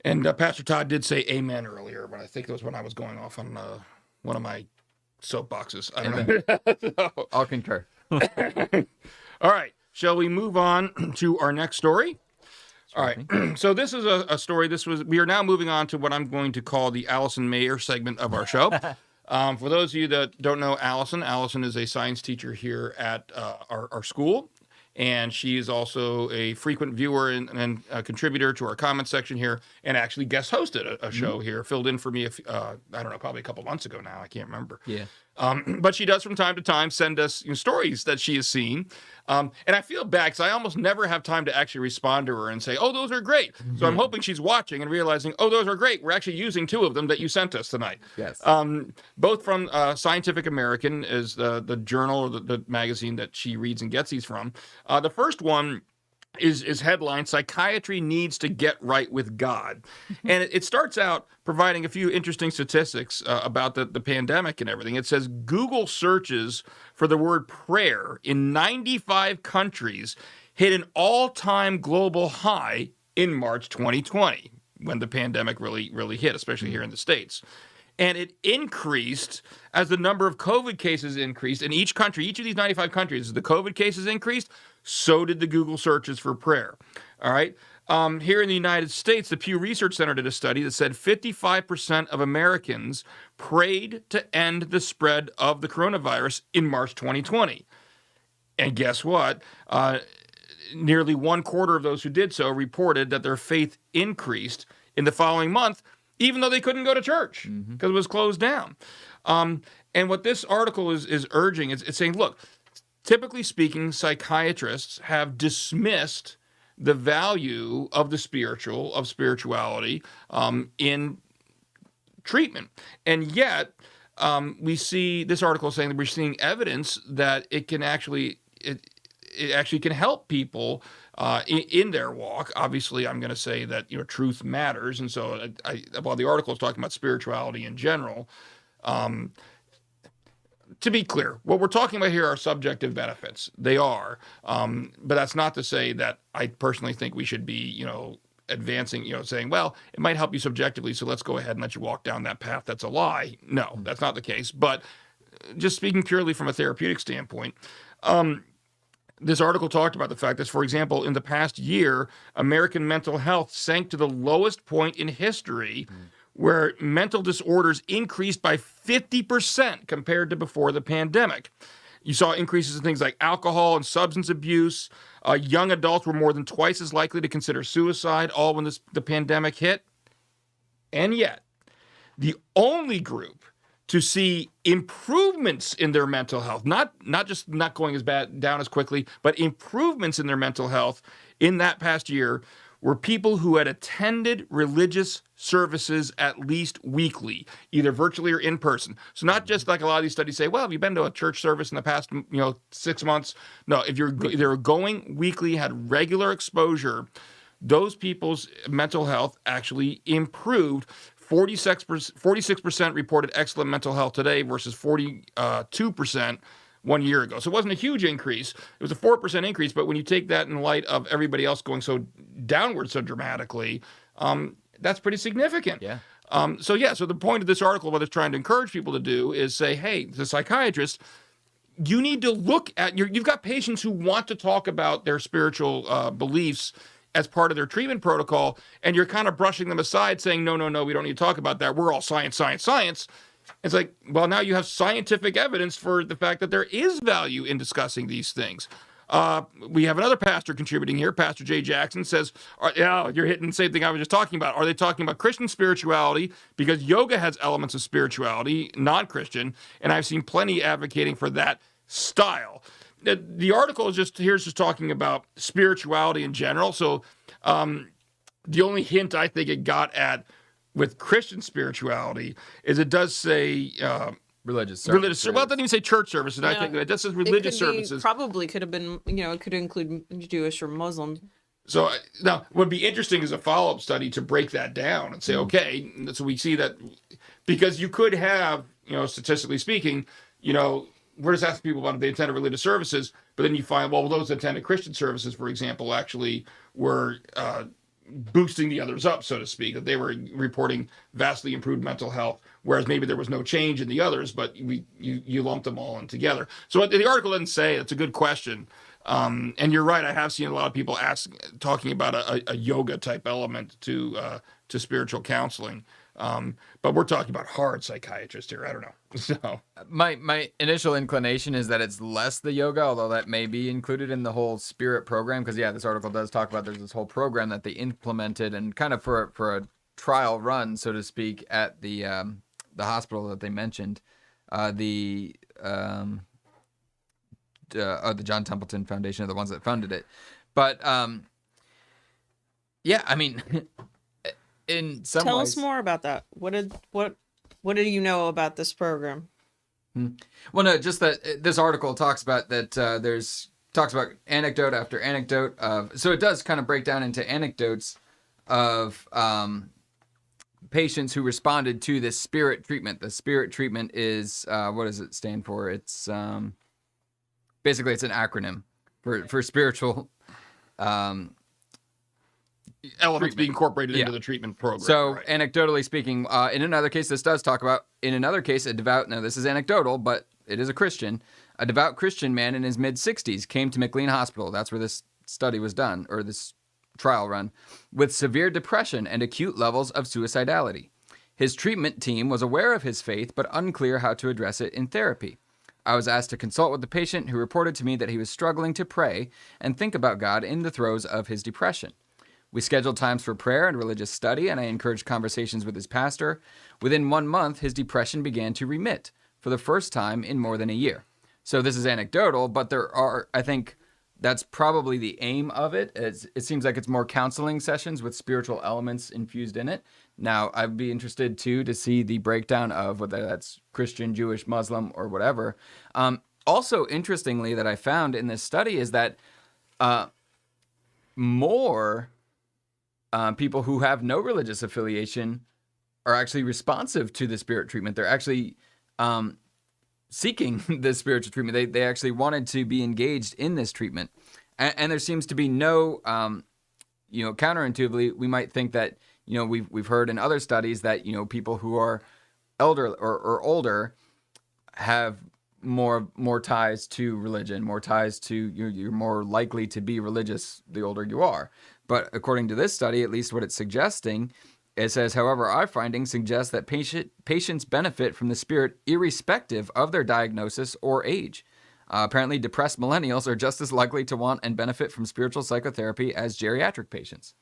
And Pastor Todd did say amen earlier, but I think it was when I was going off on one of my soapboxes. I don't know. I'll concur. All right. Shall we move on to our next story? All right. So this is a story. We are now moving on to what I'm going to call the Allison Mayer segment of our show. For those of you that don't know Allison is a science teacher here at our school. And she is also a frequent viewer and a contributor to our comment section here, and actually guest hosted a show here, filled in for me, I don't know, probably a couple months ago now. I can't remember. Yeah. But she does from time to time send us stories that she has seen. And I feel bad because I almost never have time to actually respond to her and say, oh, those are great. So I'm hoping she's watching and realizing, oh, those are great. We're actually using 2 of them that you sent us tonight. Yes. Both from Scientific American is the journal or the magazine that she reads and gets these from. The first one is headline, Psychiatry Needs to Get Right with God. And it starts out providing a few interesting statistics about the pandemic and everything. It says Google searches for the word prayer in 95 countries hit an all-time global high in March 2020, when the pandemic really hit, especially here in the States. And it increased as the number of COVID cases increased in each country. Each of these 95 countries, as the COVID cases increased, so did the Google searches for prayer. All right. Here in the United States, the Pew Research Center did a study that said 55% of Americans prayed to end the spread of the coronavirus in March 2020. And guess what? Nearly 1/4 of those who did so reported that their faith increased in the following month, even though they couldn't go to church because it was closed down. And what this article is urging is it's saying, look, typically speaking, psychiatrists have dismissed the value of the spiritual, of spirituality in treatment. And yet, we see this article saying that we're seeing evidence that it can actually, it actually can help people in their walk. Obviously, I'm going to say that, truth matters. And so while the article is talking about spirituality in general, to be clear, what we're talking about here are subjective benefits. They are. But that's not to say that I personally think we should be, advancing, saying, well, it might help you subjectively, so let's go ahead and let you walk down that path. That's a lie. No, that's not the case. But just speaking purely from a therapeutic standpoint, this article talked about the fact that, for example, in the past year, American mental health sank to the lowest point in history, where mental disorders increased by 50% compared to before the pandemic. You saw increases in things like alcohol and substance abuse. Young adults were more than twice as likely to consider suicide, all when the pandemic hit. And yet, the only group to see improvements in their mental health, not just not going as bad down as quickly, but improvements in their mental health in that past year, were people who had attended religious services at least weekly, either virtually or in person. So not just like a lot of these studies say, well, have you been to a church service in the past 6 months? No, if they're going weekly, had regular exposure, those people's mental health actually improved. 46% reported excellent mental health today versus 42% 1 year ago. So it wasn't a huge increase. It was a 4% increase. But when you take that in light of everybody else going so downward so dramatically, that's pretty significant. Yeah. So the point of this article, what it's trying to encourage people to do is say, hey, the psychiatrist, you need to look at you've got patients who want to talk about their spiritual beliefs as part of their treatment protocol, and you're kind of brushing them aside saying, no, we don't need to talk about that. We're all science. It's like, well, now you have scientific evidence for the fact that there is value in discussing these things. We have another pastor contributing here. Pastor Jay Jackson says, you're hitting the same thing I was just talking about. Are they talking about Christian spirituality? Because yoga has elements of spirituality, non-Christian, and I've seen plenty advocating for that style. The article is just talking about spirituality in general. So the only hint I think it got at with Christian spirituality is it does say religious services. Well, it doesn't even say church services. I think it just says religious services. Probably could have been, it could include Jewish or Muslim. So now, what would be interesting is a follow-up study to break that down and say, okay, so we see that because you could have, statistically speaking, we're just asking people about if they attended religious services, but then you find, well, those that attended Christian services, for example, actually were boosting the others up, so to speak, that they were reporting vastly improved mental health, whereas maybe there was no change in the others, but you lumped them all in together. So what the article doesn't say, it's a good question. And you're right, I have seen a lot of people talking about a yoga type element to spiritual counseling. But we're talking about hard psychiatrists here. I don't know. So my initial inclination is that it's less the yoga, although that may be included in the whole spirit program. Because this article does talk about there's this whole program that they implemented and kind of for a trial run, so to speak, at the hospital that they mentioned, the John Templeton Foundation are the ones that funded it. But I mean. In some Tell ways. us more about that. What do you know about this program? Well, no, just that this article talks about that. Talks about anecdote after anecdote of. So it does kind of break down into anecdotes of patients who responded to this spirit treatment. The spirit treatment is what does it stand for? It's basically it's an acronym for spiritual. Elements being incorporated into the treatment program. So, right. Anecdotally speaking, in another case, this does talk about, in another case, a devout, now this is anecdotal, but it is a Christian, a devout Christian man in his mid-60s came to McLean Hospital. That's where this study was done, or this trial run, with severe depression and acute levels of suicidality. His treatment team was aware of his faith, but unclear how to address it in therapy. I was asked to consult with the patient, who reported to me that he was struggling to pray and think about God in the throes of his depression. We scheduled times for prayer and religious study, and I encouraged conversations with his pastor. Within 1 month, his depression began to remit for the first time in more than a year. So this is anecdotal, but I think that's probably the aim of it. It seems like it's more counseling sessions with spiritual elements infused in it. Now, I'd be interested, too, to see the breakdown of whether that's Christian, Jewish, Muslim, or whatever. Also, interestingly, that I found in this study is that more people who have no religious affiliation are actually responsive to the spirit treatment. They're actually seeking this spiritual treatment. They actually wanted to be engaged in this treatment. And there seems to be no, counterintuitively, we might think that, we've heard in other studies that, people who are elder or older have more ties to religion, more ties to, you're more likely to be religious the older you are. But according to this study, at least what it's suggesting, it says, however, our findings suggest that patients benefit from the spirit irrespective of their diagnosis or age. Apparently, depressed millennials are just as likely to want and benefit from spiritual psychotherapy as geriatric patients.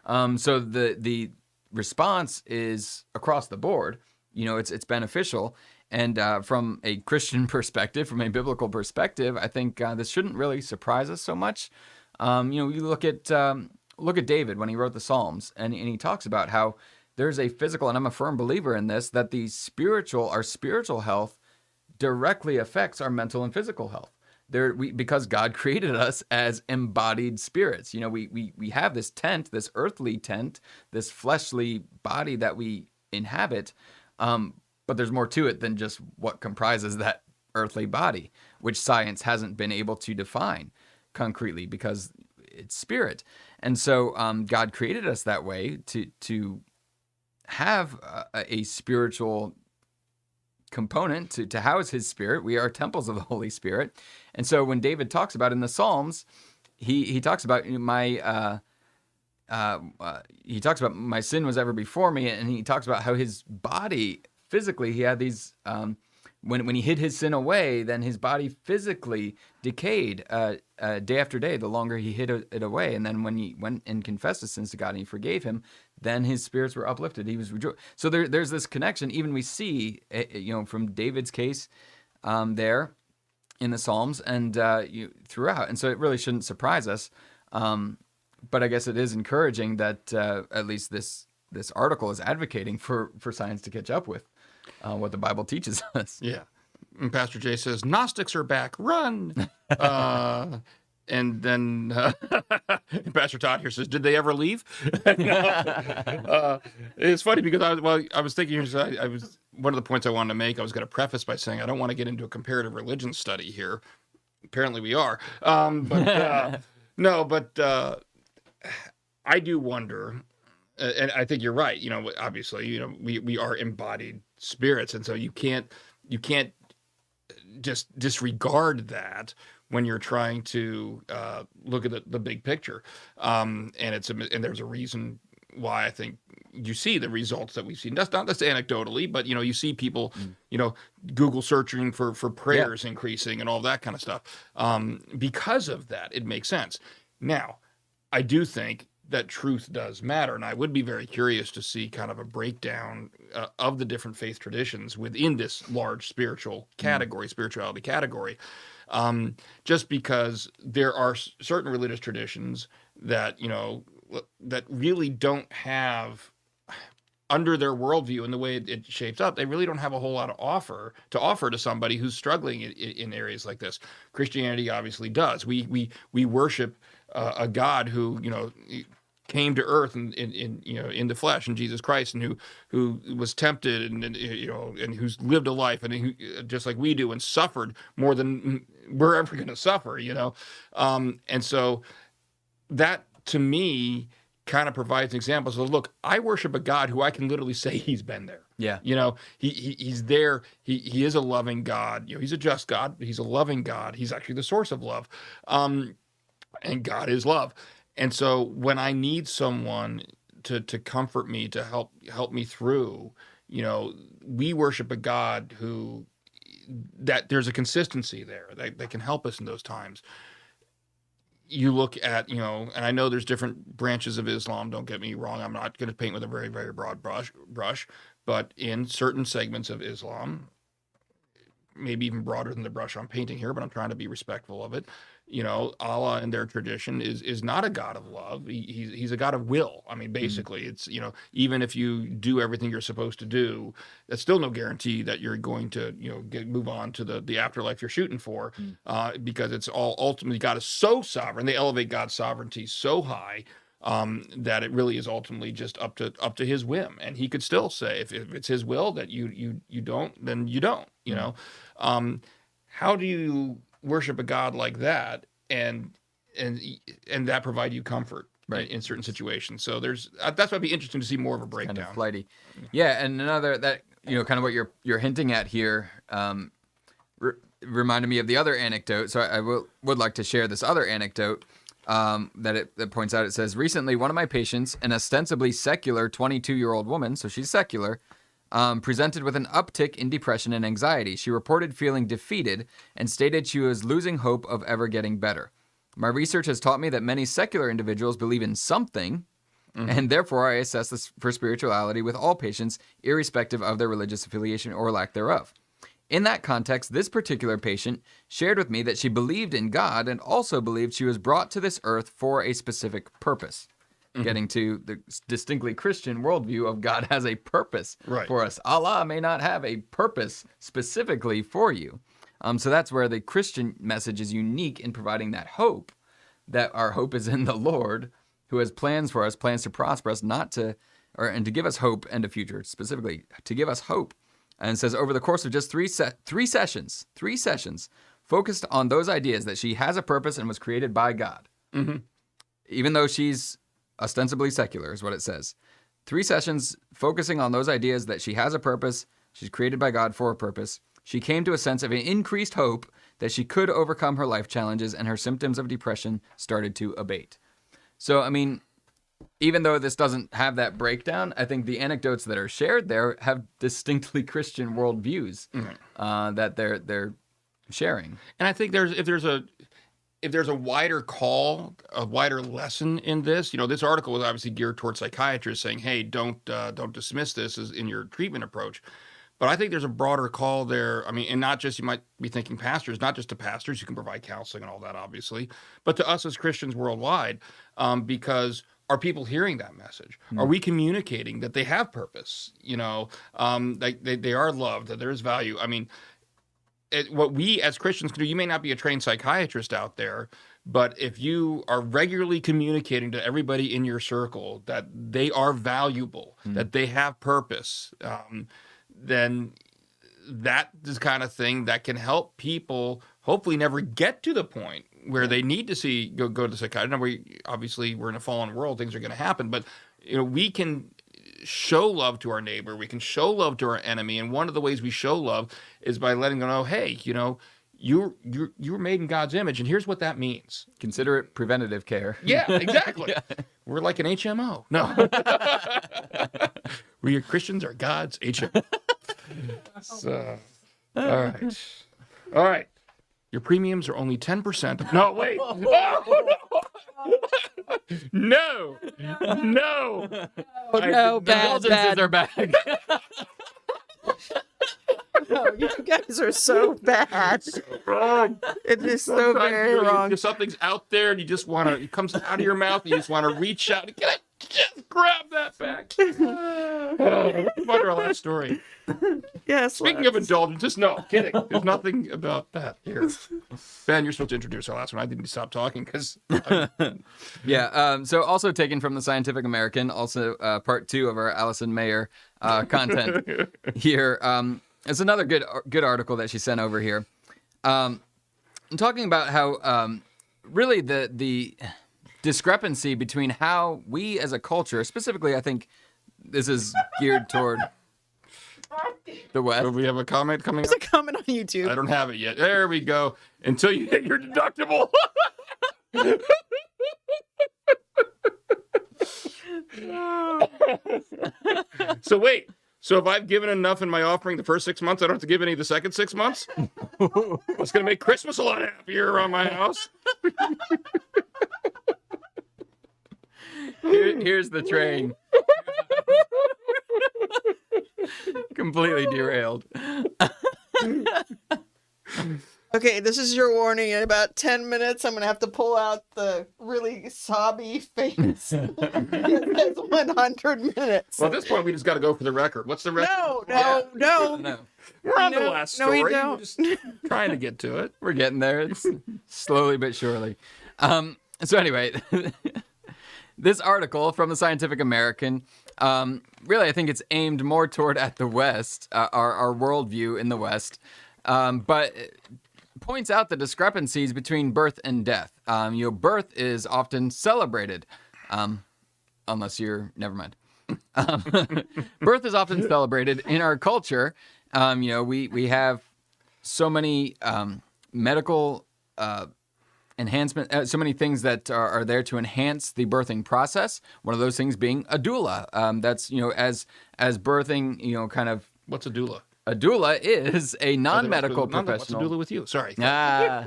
So the response is across the board. It's beneficial. And from a Christian perspective, from a biblical perspective, I think this shouldn't really surprise us so much. You look at David when he wrote the Psalms, and he talks about how there's a physical, and I'm a firm believer in this, that our spiritual health directly affects our mental and physical health. Because God created us as embodied spirits. We have this tent, this earthly tent, this fleshly body that we inhabit, but there's more to it than just what comprises that earthly body, which science hasn't been able to define concretely because it's spirit. And so God created us that way to have a spiritual component, to house his spirit. We are temples of the Holy Spirit. And so when David talks about in the Psalms, he talks about my sin was ever before me, and he talks about how his body physically, he had these when he hid his sin away, then his body physically decayed day after day, the longer he hid it away. And then when he went and confessed his sins to God and he forgave him, then his spirits were uplifted. He was rejoiced. So there's this connection. Even we see, from David's case there in the Psalms and throughout. And so it really shouldn't surprise us. But I guess it is encouraging that at least this article is advocating for science to catch up with what the Bible teaches us. Yeah. And Pastor Jay says, Gnostics are back, run. And then Pastor Todd here says, did they ever leave? It's funny because I was thinking, one of the points I wanted to make, I was going to preface by saying, I don't want to get into a comparative religion study here. Apparently we are. But I do wonder, and I think you're right. Obviously, we are embodied spirits, and so you can't just disregard that when you're trying to look at the big picture. And there's a reason why I think you see the results that we've seen. That's not just anecdotally, but you see people, Google searching for prayers increasing and all that kind of stuff. Because of that, it makes sense. Now, I do think that truth does matter, and I would be very curious to see kind of a breakdown of the different faith traditions within this large spirituality category, just because there are certain religious traditions that that really don't have, under their worldview and the way it shapes up, they really don't have a whole lot to offer to somebody who's struggling in areas like this. Christianity obviously does. We worship a God who came to earth in the flesh, in Jesus Christ, and who was tempted and who's lived a life and who, just like we do, and suffered more than we're ever going to suffer. And so that to me kind of provides examples of, look, I worship a God who I can literally say he's been there. Yeah. He's there. He is a loving God. He's a just God, but he's a loving God. He's actually the source of love. And God is love. And so when I need someone to comfort me, to help me through, we worship a God who, that there's a consistency there that can help us in those times. You look at, and I know there's different branches of Islam, don't get me wrong. I'm not going to paint with a very, very broad brush, but in certain segments of Islam, maybe even broader than the brush I'm painting here, but I'm trying to be respectful of it. Allah in their tradition is not a God of love. He's a God of will. I mean, basically, it's, even if you do everything you're supposed to do, that's still no guarantee that you're going to, move on to the afterlife you're shooting for, because it's all ultimately, God is so sovereign. They elevate God's sovereignty so high that it really is ultimately just up to his whim. And he could still say, if it's his will that you don't, then you don't, how do you worship a God like that and that provide you comfort, right, in certain situations? So that's why it'd be interesting to see more of a breakdown. Kind of flighty. Yeah, and another that kind of what you're hinting at here reminded me of the other anecdote. So I would like to share this other anecdote that points out. It says, recently one of my patients, an ostensibly secular 22-year-old woman, so she's secular, presented with an uptick in depression and anxiety. She reported feeling defeated and stated she was losing hope of ever getting better. My research has taught me that many secular individuals believe in something, and therefore I assess this for spirituality with all patients, irrespective of their religious affiliation or lack thereof. In that context, this particular patient shared with me that she believed in God and also believed she was brought to this earth for a specific purpose. Getting to the distinctly Christian worldview of God has a purpose for us. Allah may not have a purpose specifically for you. So that's where the Christian message is unique in providing that hope, that our hope is in the Lord, who has plans for us, plans to prosper us, and to give us hope and a future, specifically to give us hope. And it says, over the course of just three sessions, focused on those ideas that she has a purpose and was created by God. Even though she's ostensibly secular, is what it says. 3 sessions focusing on those ideas that she has a purpose, she's created by God for a purpose. She came to a sense of an increased hope that she could overcome her life challenges, and her symptoms of depression started to abate. So, I mean, even though this doesn't have that breakdown, I think the anecdotes that are shared there have distinctly Christian worldviews that they're sharing. And I think if there's a wider call, a wider lesson in this, this article was obviously geared towards psychiatrists saying, hey, don't dismiss this as in your treatment approach. But I think there's a broader call there. I mean, and not just, you might be thinking pastors, not just to pastors who can provide counseling and all that, obviously, but to us as Christians worldwide, because are people hearing that message? Are we communicating that they have purpose? They are loved, that there is value. I mean, what we as Christians can do, you may not be a trained psychiatrist out there, but if you are regularly communicating to everybody in your circle that they are valuable, that they have purpose, then that is the kind of thing that can help people hopefully never get to the point where they need to go to psychiatrist. Now, we're in a fallen world, things are going to happen, but we can show love to our neighbor, we can show love to our enemy, and one of the ways we show love is by letting them know, hey, you're made in God's image, and here's what that means. Consider it preventative care. Yeah, exactly. Yeah. We're like an HMO. No. We Christians are God's HMO. So, all right. Your premiums are only 10%. No, wait. No. Oh, no, bad. Are bad. Oh, you guys are so bad. So wrong. It is so very wrong. Something's out there and you just want to, it comes out of your mouth and you just want to reach out and just grab that back. What our last story. Yes. Speaking of indulgences, no, kidding. There's nothing about that here. Ben, you're supposed to introduce our last one. I didn't stop talking because. So also taken from the Scientific American, also part 2 of our Allison Mayer content here. It's another good article that she sent over here. I'm talking about how really the discrepancy between how we as a culture, specifically, I think this is geared toward the West. Do we have a comment coming There's up? a comment on YouTube. I don't have it yet. There we go. Until you hit your deductible. So wait. So if I've given enough in my offering the first 6 months, I don't have to give any the second 6 months? It's going to make Christmas a lot happier around my house. Here's the train. Completely derailed. Okay, this is your warning. In about 10 minutes, I'm going to have to pull out the really sobby face. It says 100 minutes. Well, at this point, we just got to go for the record. What's the record? No. We're on the No, last no, we story. don't. We're just trying to get to it. We're getting there. It's slowly but surely. So anyway, this article from the Scientific American, really, I think it's aimed more toward at the West, our worldview in the West, but it points out the discrepancies between birth and death. Birth is often celebrated, unless you're, never mind. Birth is often celebrated in our culture. We have so many medical enhancement, so many things that are there to enhance the birthing process. One of those things being a doula. That's as birthing, kind of. What's a doula? A doula is a non-medical professional. What's a doula with you? Sorry. A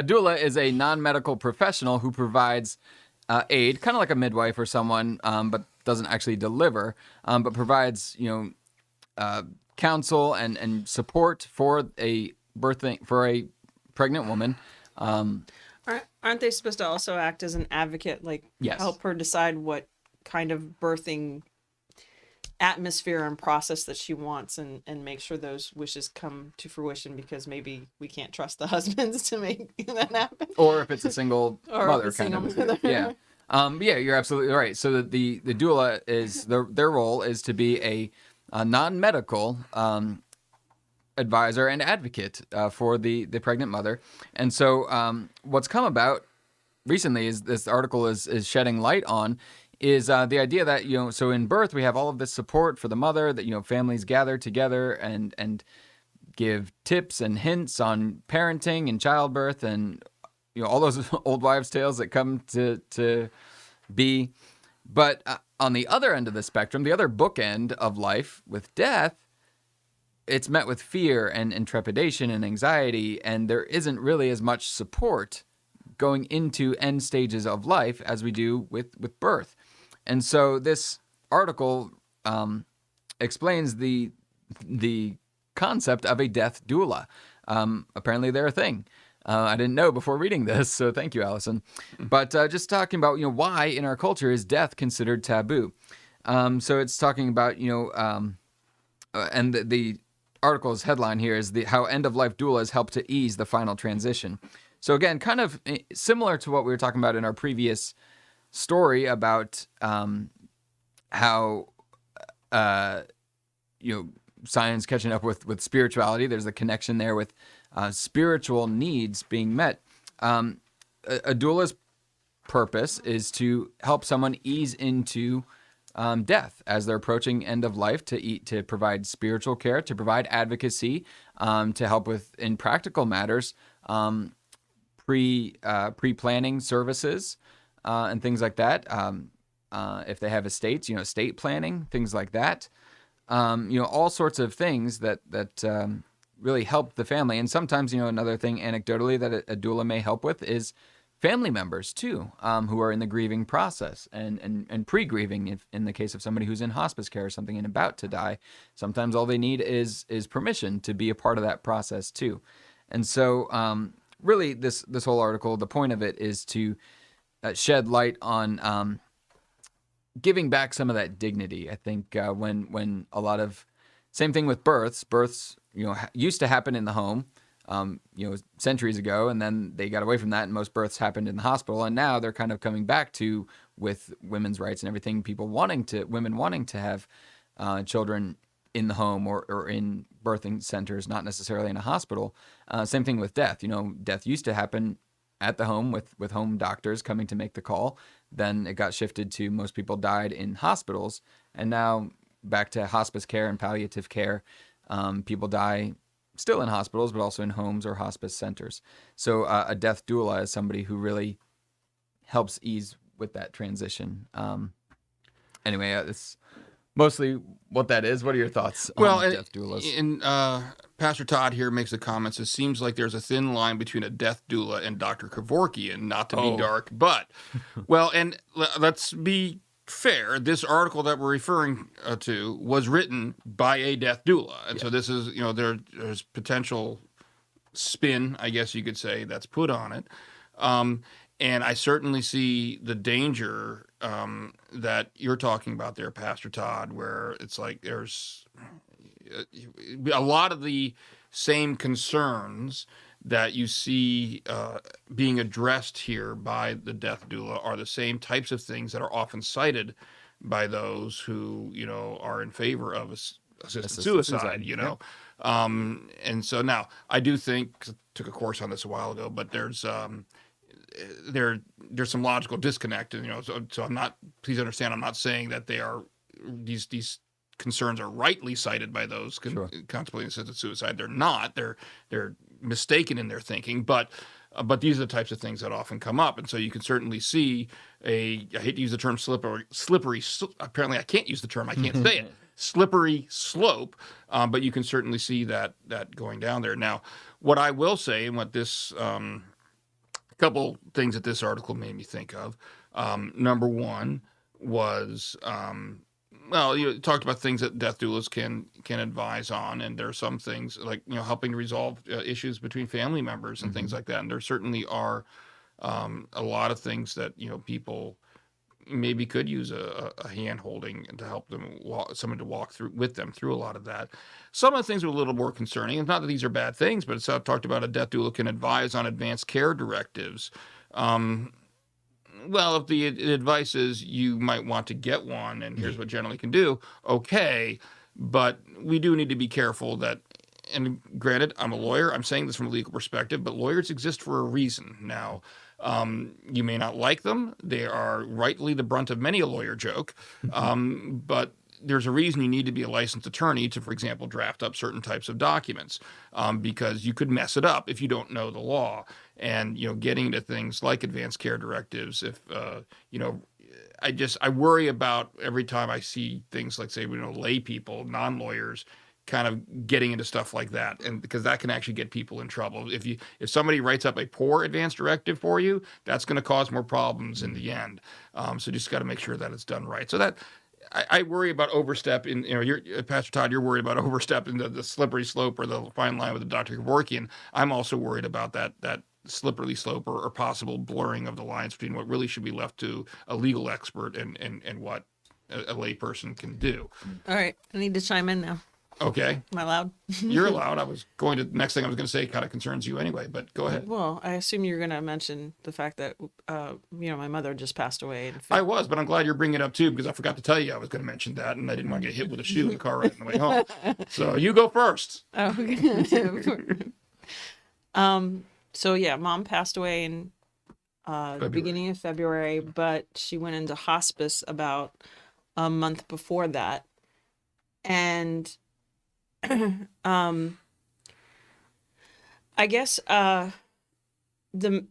doula is a non-medical professional who provides aid, kind of like a midwife or someone, but doesn't actually deliver, but provides counsel and support for a pregnant woman. Aren't they supposed to also act as an advocate, like Yes. help her decide what kind of birthing atmosphere and process that she wants, and make sure those wishes come to fruition, because maybe we can't trust the husbands to make that happen. Or if it's a single Or mother, if it's kind single of. mother. Yeah. Yeah, you're absolutely right. So the doula is their role is to be a non-medical advisor and advocate for the pregnant mother. And so what's come about recently is this article is shedding light on is the idea that, so in birth we have all of this support for the mother, that, families gather together and give tips and hints on parenting and childbirth and, all those old wives' tales that come to be. But on the other end of the spectrum, the other bookend of life with death, it's met with fear and trepidation and anxiety, and there isn't really as much support going into end stages of life as we do with birth. And so this article explains the concept of a death doula. Apparently they're a thing. I didn't know before reading this, so thank you, Allison. But just talking about, why in our culture is death considered taboo. So it's talking about, and the article's headline here is how end-of-life doulas help to ease the final transition. So again, kind of similar to what we were talking about in our previous story about how science catching up with spirituality. There's a connection there with spiritual needs being met. A doula's purpose is to help someone ease into death as they're approaching end of life, to provide spiritual care, to provide advocacy, to help with in practical matters, pre-planning services. And things like that. If they have estates, estate planning, things like that. All sorts of things that really help the family. And sometimes, another thing anecdotally that a doula may help with is family members too, who are in the grieving process and pre-grieving. In the case of somebody who's in hospice care or something and about to die, sometimes all they need is permission to be a part of that process too. And so, really, this whole article, the point of it is to shed light on giving back some of that dignity. I think when a lot of, same thing with births used to happen in the home, centuries ago, and then they got away from that, and most births happened in the hospital, and now they're kind of coming back to, with women's rights and everything, women wanting to have children in the home or in birthing centers, not necessarily in a hospital. Same thing with death. Death used to happen at the home with home doctors coming to make the call. Then it got shifted to most people died in hospitals, and now back to hospice care and palliative care. People die still in hospitals, but also in homes or hospice centers. So a death doula is somebody who really helps ease with that transition. Anyway, it's mostly what that is. What are your thoughts on death doulas? And Pastor Todd here makes the comments. It seems like there's a thin line between a death doula and Dr. Kevorkian, not to be dark, but well, and let's be fair. This article that we're referring to was written by a death doula, and so this is there's potential spin, I guess you could say, that's put on it. And I certainly see the danger that you're talking about there, Pastor Todd, where it's like there's a lot of the same concerns that you see being addressed here by the death doula are the same types of things that are often cited by those who, are in favor of assisted suicide, And so now I do think, 'cause I took a course on this a while ago, but there's some logical disconnect, and so I'm not. Please understand, I'm not saying that they are these concerns are rightly cited by those contemplating assisted suicide. They're not. They're mistaken in their thinking, but these are the types of things that often come up, and so you can certainly see I hate to use the term slippery. Apparently, I can't use the term. I can't say it. Slippery slope, but you can certainly see that going down there. Now, what I will say, and what this couple things that this article made me think of. Number one was, you talked about things that death doulas can advise on, and there are some things like helping to resolve issues between family members and things like that. And there certainly are a lot of things that people maybe could use a hand holding to help them someone to walk through with them through a lot of that. Some of the things are a little more concerning. It's not that these are bad things, but it's talked about a death doula can advise on advanced care directives. Well, if the advice is you might want to get one, and here's what generally can do, okay, but we do need to be careful that, and granted, I'm a lawyer, I'm saying this from a legal perspective, but lawyers exist for a reason. Now, you may not like them. They are rightly the brunt of many a lawyer joke, but there's a reason you need to be a licensed attorney to, for example, draft up certain types of documents, because you could mess it up if you don't know the law. And, getting into things like advanced care directives, if, I worry about every time I see things like, say, lay people, non-lawyers, kind of getting into stuff like that, and because that can actually get people in trouble. If somebody writes up a poor advance directive for you, that's going to cause more problems in the end. So just got to make sure that it's done right. So that I worry about overstep in, Pastor Todd, you're worried about overstep in the slippery slope or the fine line with the Dr. Kevorkian. I'm also worried about that slippery slope or possible blurring of the lines between what really should be left to a legal expert and what a lay person can do. All right, I need to chime in now. Okay. Am I allowed? You're allowed. Next thing I was going to say kind of concerns you anyway, but go ahead. Well, I assume you're going to mention the fact that, my mother just passed away. I was, but I'm glad you're bringing it up too, because I forgot to tell you I was going to mention that, and I didn't want to get hit with a shoe in the car right on the way home. So you go first. Okay. So yeah, Mom passed away in the beginning of February, but she went into hospice about a month before that. And I guess the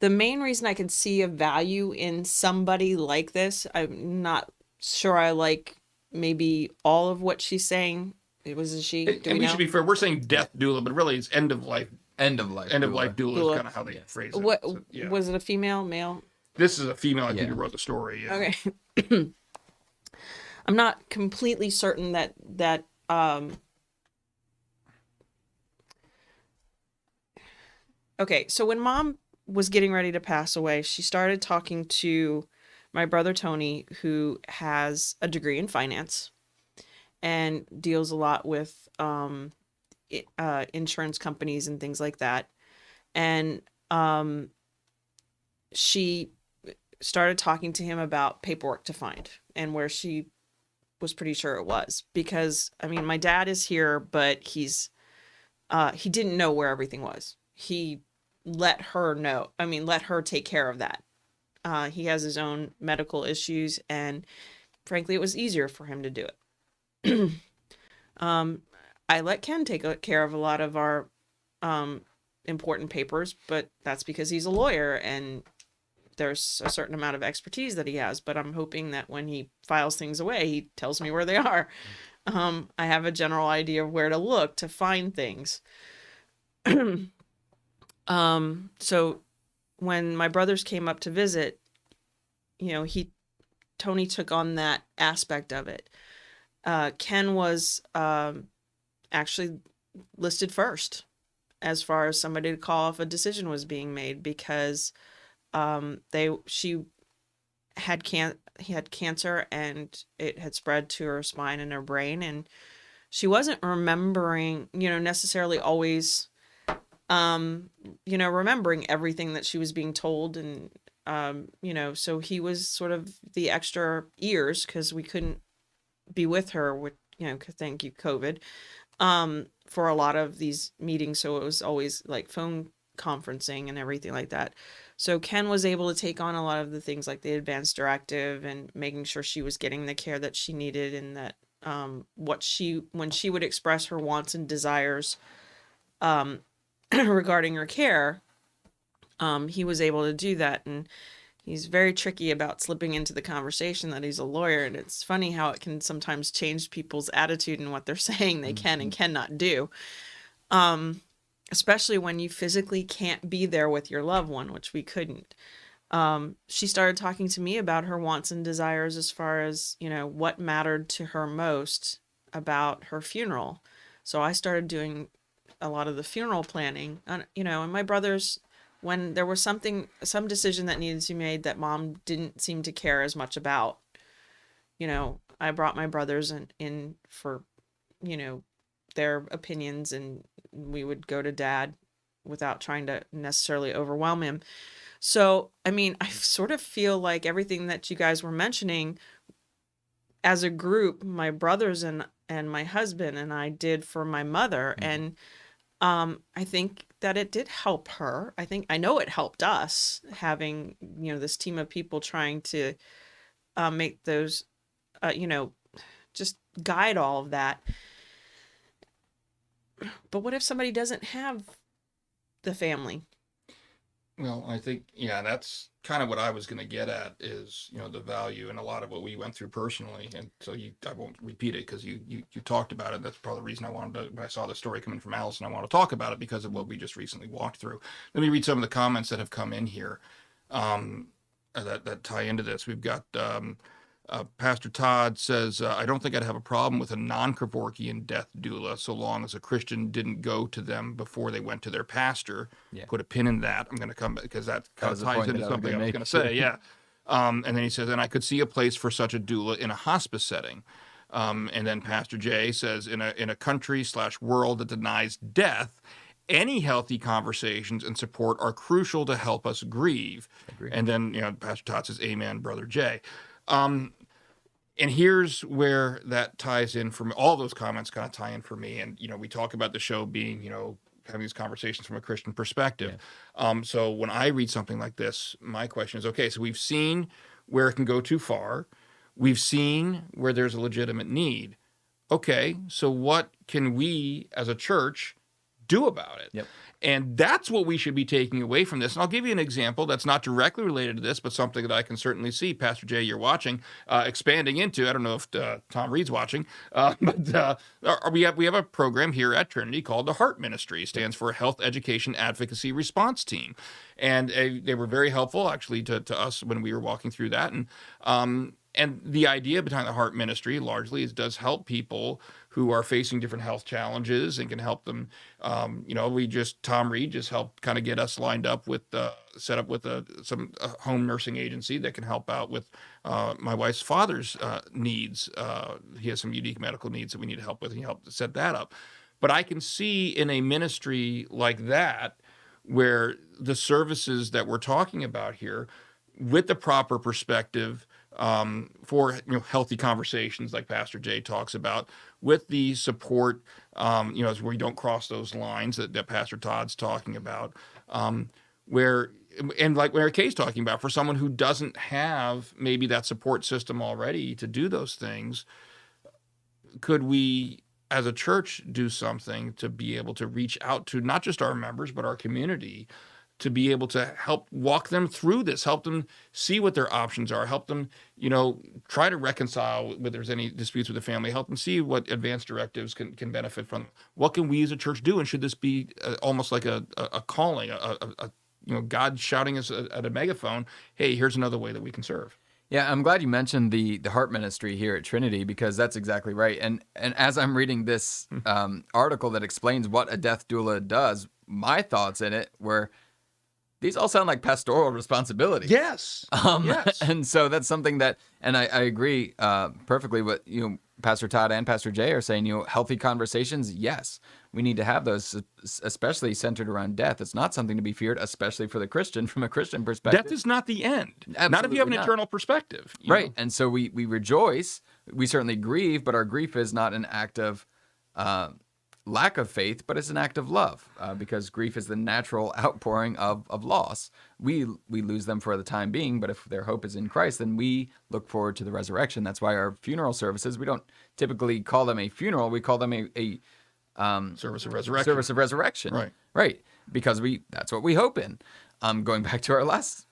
main reason I could see a value in somebody like this, I'm not sure I like maybe all of what she's saying. It was a she. And we should be fair. We're saying death doula, but really it's end of life. End of life doula is kind of how they phrase it. What So, yeah. was it? A female, male? This is a female. I think who wrote the story. Yeah. Okay. I'm not completely certain that okay, so when Mom was getting ready to pass away, she started talking to my brother Tony, who has a degree in finance and deals a lot with insurance companies and things like that. And she started talking to him about paperwork to find and where she was pretty sure it was, because my dad is here, but he didn't know where everything was. He let her take care of that. He has his own medical issues, and frankly, it was easier for him to do it. I let Ken take care of a lot of our important papers, but that's because he's a lawyer, and there's a certain amount of expertise that he has, but I'm hoping that when he files things away, he tells me where they are. I have a general idea of where to look to find things. So when my brothers came up to visit, you know, Tony took on that aspect of it. Ken was actually listed first as far as somebody to call if a decision was being made, because she had cancer and it had spread to her spine and her brain, and she wasn't remembering, you know, necessarily always you know, remembering everything that she was being told. And you know, so he was sort of the extra ears, because we couldn't be with her with, you know, thank you COVID, for a lot of these meetings, so it was always like phone conferencing and everything like that. So Ken was able to take on a lot of the things like the advance directive and making sure she was getting the care that she needed, and that when she would express her wants and desires regarding her care, he was able to do that. And he's very tricky about slipping into the conversation that he's a lawyer, and it's funny how it can sometimes change people's attitude and what they're saying they can and cannot do, especially when you physically can't be there with your loved one, which we couldn't. She started talking to me about her wants and desires as far as, you know, what mattered to her most about her funeral. So I started doing a lot of the funeral planning, you know, and my brothers, when there was some decision that needed to be made that mom didn't seem to care as much about, you know, I brought my brothers in for, you know, their opinions, and we would go to dad without trying to necessarily overwhelm him. So, I mean, I sort of feel like everything that you guys were mentioning as a group, my brothers and my husband and I did for my mother. And I think that it did help her. I know it helped us having, you know, this team of people trying to make those, you know, just guide all of that. But what if somebody doesn't have the family? Well, I think, yeah, that's kind of what I was going to get at is, you know, the value and a lot of what we went through personally. And so I won't repeat it because you talked about it. That's probably the reason I wanted to, when I saw the story coming from Allison, I want to talk about it because of what we just recently walked through. Let me read some of the comments that have come in here that tie into this. We've got Pastor Todd says, I don't think I'd have a problem with a non-Kevorkian death doula so long as a Christian didn't go to them before they went to their pastor. Yeah. Put a pin in that. I'm going to come back because that kind of ties into something I was going to sure. say. Yeah. And then he says, and I could see a place for such a doula in a hospice setting. And then Pastor Jay says, in a country/world that denies death, any healthy conversations and support are crucial to help us grieve. Agree. And then, you know, Pastor Todd says, amen, Brother Jay. And here's where that ties in for me. All those comments kind of tie in for me. And, you know, we talk about the show being, you know, having these conversations from a Christian perspective. Yeah. So when I read something like this, my question is, okay, so we've seen where it can go too far. We've seen where there's a legitimate need. Okay, so what can we as a church do about it? Yep. And that's what we should be taking away from this. And I'll give you an example that's not directly related to this, but something that I can certainly see, Pastor Jay, you're watching, expanding into. I don't know if Tom Reed's watching, but we have a program here at Trinity called the Heart Ministry. It stands for Health Education Advocacy Response Team. And they were very helpful, actually, to us when we were walking through that. And the idea behind the Heart Ministry largely does help people who are facing different health challenges and can help them. You know, Tom Reed just helped kind of get us lined up with, set up with a home nursing agency that can help out with my wife's father's needs. He has some unique medical needs that we need help with, and he helped set that up. But I can see in a ministry like that, where the services that we're talking about here, with the proper perspective, for, you know, healthy conversations like Pastor Jay talks about, with the support, you know, where you don't cross those lines that Pastor Todd's talking about, where Mary Kay's talking about, for someone who doesn't have maybe that support system already to do those things, could we as a church do something to be able to reach out to not just our members but our community to be able to help walk them through this, help them see what their options are, help them, try to reconcile when there's any disputes with the family, help them see what advanced directives can benefit from. What can we as a church do? And should this be almost like a calling, God shouting us at a megaphone, hey, here's another way that we can serve. Yeah, I'm glad you mentioned the heart ministry here at Trinity, because that's exactly right. And as I'm reading this article that explains what a death doula does, my thoughts in it were, these all sound like pastoral responsibilities. Yes. Yes. And so that's something that, and I agree perfectly with Pastor Todd and Pastor Jay are saying, healthy conversations. Yes, we need to have those, especially centered around death. It's not something to be feared, especially for the Christian, from a Christian perspective. Death is not the end. Absolutely not if you have an not. eternal perspective. Right. And so we rejoice. We certainly grieve, but our grief is not an act of lack of faith, but it's an act of love, because grief is the natural outpouring of loss. We lose them for the time being, but if their hope is in Christ, then we look forward to the resurrection. That's why our funeral services, we don't typically call them a funeral. We call them a service of resurrection. Service of resurrection. Right. Right. Because that's what we hope in. Going back to our last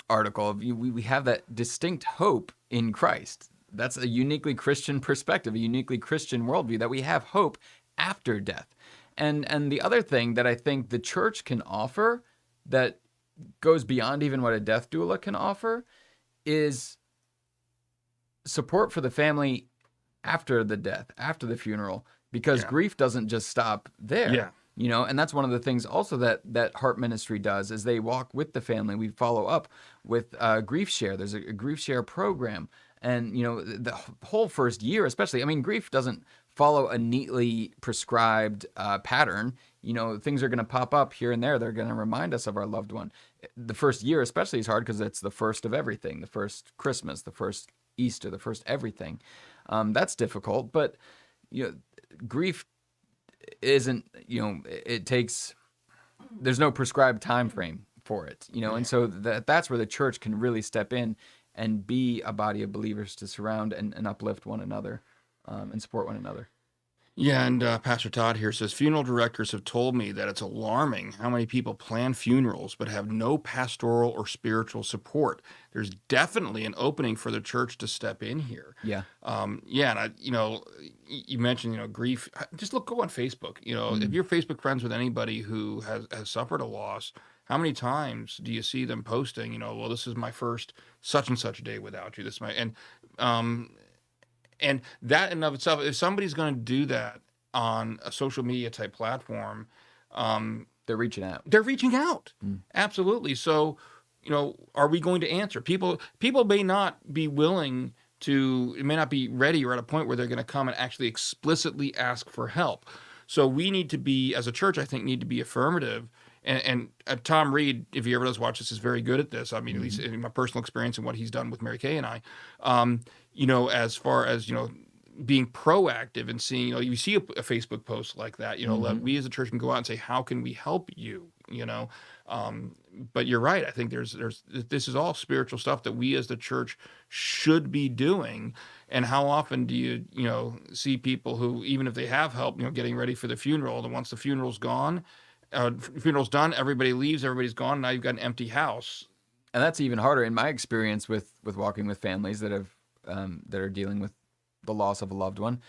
article, we have that distinct hope in Christ. That's a uniquely Christian perspective, a uniquely Christian worldview, that we have hope after death. And the other thing that I think the church can offer that goes beyond even what a death doula can offer is support for the family after the death, after the funeral, because grief doesn't just stop there. Yeah. And that's one of the things also that Heart Ministry does, is they walk with the family. We follow up with Grief Share. There's a Grief Share program. And, the whole first year, especially, grief doesn't follow a neatly prescribed pattern. Things are going to pop up here and there. They're going to remind us of our loved one. The first year especially is hard because it's the first of everything, the first Christmas, the first Easter, the first everything. That's difficult, but, grief isn't, it takes, there's no prescribed time frame for it, and so that's where the church can really step in and be a body of believers to surround and uplift one another and support one another. Yeah, and Pastor Todd here says, funeral directors have told me that it's alarming how many people plan funerals but have no pastoral or spiritual support. There's definitely an opening for the church to step in here. Yeah. And I, you mentioned, grief. Just go on Facebook. If you're Facebook friends with anybody who has suffered a loss, how many times do you see them posting, well, this is my first such and such day without you. This is my, and that in and of itself, if somebody's going to do that on a social media type platform, they're reaching out. They're reaching out. Absolutely. So, are we going to answer? People may not be willing to, it may not be ready or at a point where they're going to come and actually explicitly ask for help. So we need to be, as a church, I think, need to be affirmative. And Tom Reed, if he ever does watch this, is very good at this. At least in my personal experience and what he's done with Mary Kay and I, as far as, being proactive and seeing, you see a Facebook post like that, we as a church can go out and say, how can we help you? But you're right. I think this is all spiritual stuff that we as the church should be doing. And how often do you, see people who, even if they have help, getting ready for the funeral, and once the funeral's gone, funeral's done, everybody leaves, everybody's gone. Now you've got an empty house. And that's even harder in my experience with walking with families that have that are dealing with the loss of a loved one.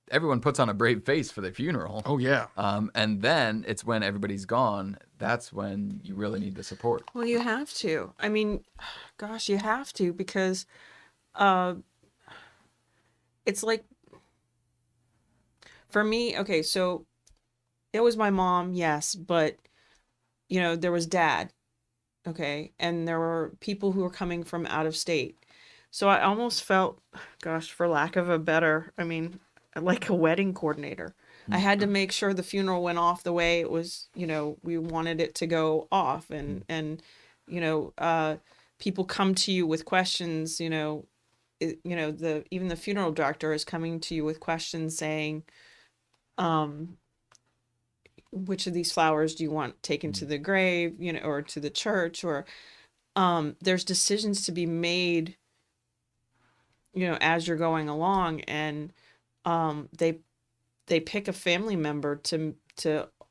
Everyone puts on a brave face for the funeral. Oh yeah. And then it's when everybody's gone, that's when you really need the support. Well, you have to. Gosh, you have to, because it's like, for me, okay, so it was my mom, yes, but, there was dad, okay, and there were people who were coming from out of state. So I almost felt, gosh, for lack of a better, like a wedding coordinator. I had to make sure the funeral went off the way it was, we wanted it to go off. And people come to you with questions, even the funeral director is coming to you with questions saying, which of these flowers do you want taken to the grave, or to the church, or there's decisions to be made, as you're going along, and they pick a family member to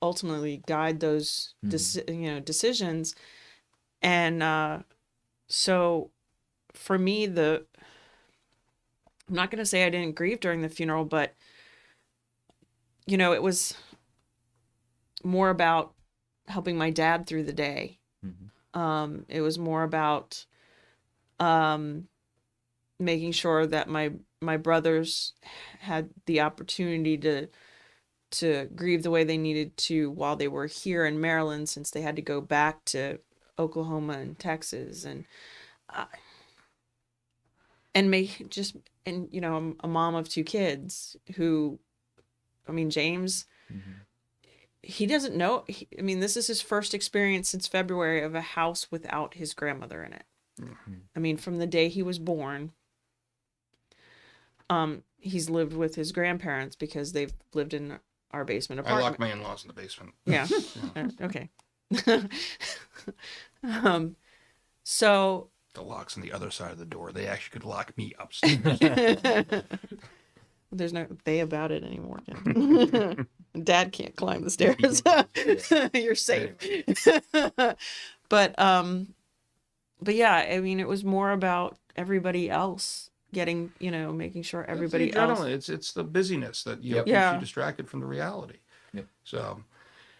ultimately guide those decisions. And so for me, I'm not going to say I didn't grieve during the funeral, but it was more about helping my dad through the day. It was more about making sure that my brothers had the opportunity to grieve the way they needed to while they were here in Maryland, since they had to go back to Oklahoma and Texas, and I'm a mom of 2 kids who, James, he doesn't know. This is his first experience since February of a house without his grandmother in it. From the day he was born, he's lived with his grandparents because they've lived in our basement apartment. I locked my in-laws in the basement. Yeah. Okay. So the lock's on the other side of the door. They actually could lock me upstairs. There's no they about it anymore. Dad can't climb the stairs. You're safe. But yeah, it was more about everybody else getting, making sure everybody else. It's the busyness that keeps Yeah. you distracted from the reality. Yep. So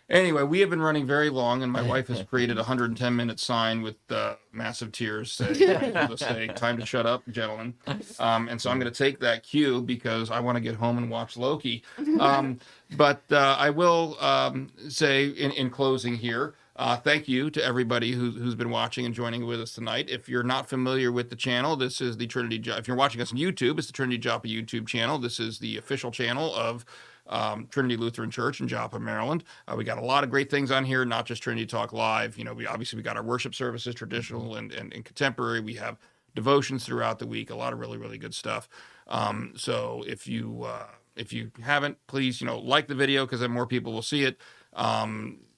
anyway, we have been running very long, and my wife has created a 110-minute sign with massive tears saying, "Time to shut up, gentlemen." And so I'm going to take that cue because I want to get home and watch Loki. But I will say in closing here, thank you to everybody who's been watching and joining with us tonight. If you're not familiar with the channel, this is the Trinity. If you're watching us on YouTube, it's the Trinity Joppa YouTube channel. This is the official channel of Trinity Lutheran Church in Joppa, Maryland. We got a lot of great things on here, not just Trinity Talk Live. We got our worship services, traditional and contemporary. We have devotions throughout the week, a lot of really, really good stuff. So if you haven't, please, like the video because then more people will see it.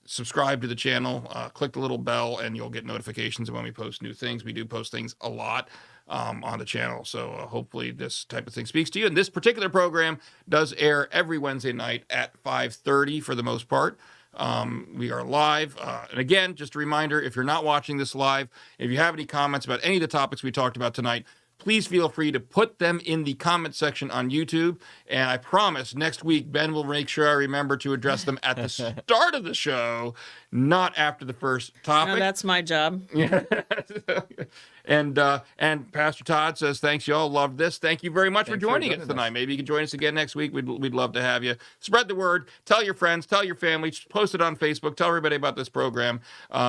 Subscribe to the channel, click the little bell, and you'll get notifications when we post new things. We do post things a lot on the channel, so hopefully this type of thing speaks to you. And this particular program does air every Wednesday night at 5:30 for the most part. We are live. And again, just a reminder, if you're not watching this live, if you have any comments about any of the topics we talked about tonight, please feel free to put them in the comment section on YouTube. And I promise next week, Ben will make sure I remember to address them at the start of the show, not after the first topic. No, that's my job. Yeah. And Pastor Todd says, thanks, y'all. Loved this. Thank you very much for joining us tonight. Maybe you can join us again next week. We'd love to have you. Spread the word. Tell your friends. Tell your family. Post it on Facebook. Tell everybody about this program.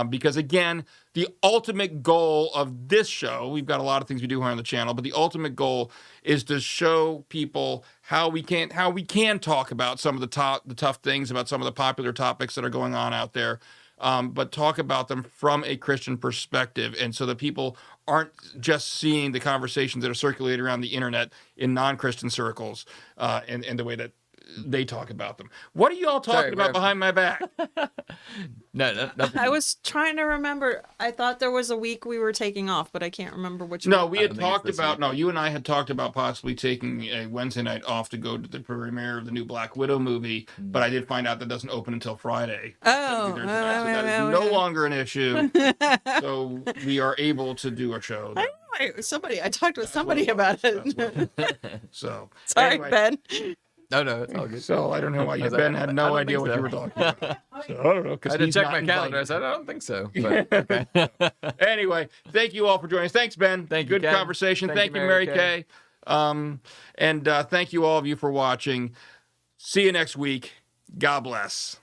Because, again, the ultimate goal of this show, we've got a lot of things we do here on the channel, but the ultimate goal is to show people how we can talk about some of the tough things, about some of the popular topics that are going on out there. But talk about them from a Christian perspective, and so that people aren't just seeing the conversations that are circulating around the internet in non-Christian circles, and the way that they talk about them. What are you all talking about behind my back? No. I was trying to remember. I thought there was a week we were taking off, but I can't remember which No, one. we had talked about, you and I had talked about possibly taking a Wednesday night off to go to the premiere of the new Black Widow movie, but I did find out that doesn't open until Friday. Oh, So that is no longer an issue. So we are able to do a show. I talked with somebody about it. So Sorry, anyway. Ben. No, it's all good. So I don't know why Ben had no idea what you were talking about. So I don't know. I had to check my calendar. I said, I don't think so. But, okay. Anyway, thank you all for joining us. Thanks, Ben. Thank you, Good Ken. conversation. Thank Thank you, you, Mary Mary Kay. And thank you all of you for watching. See you next week. God bless.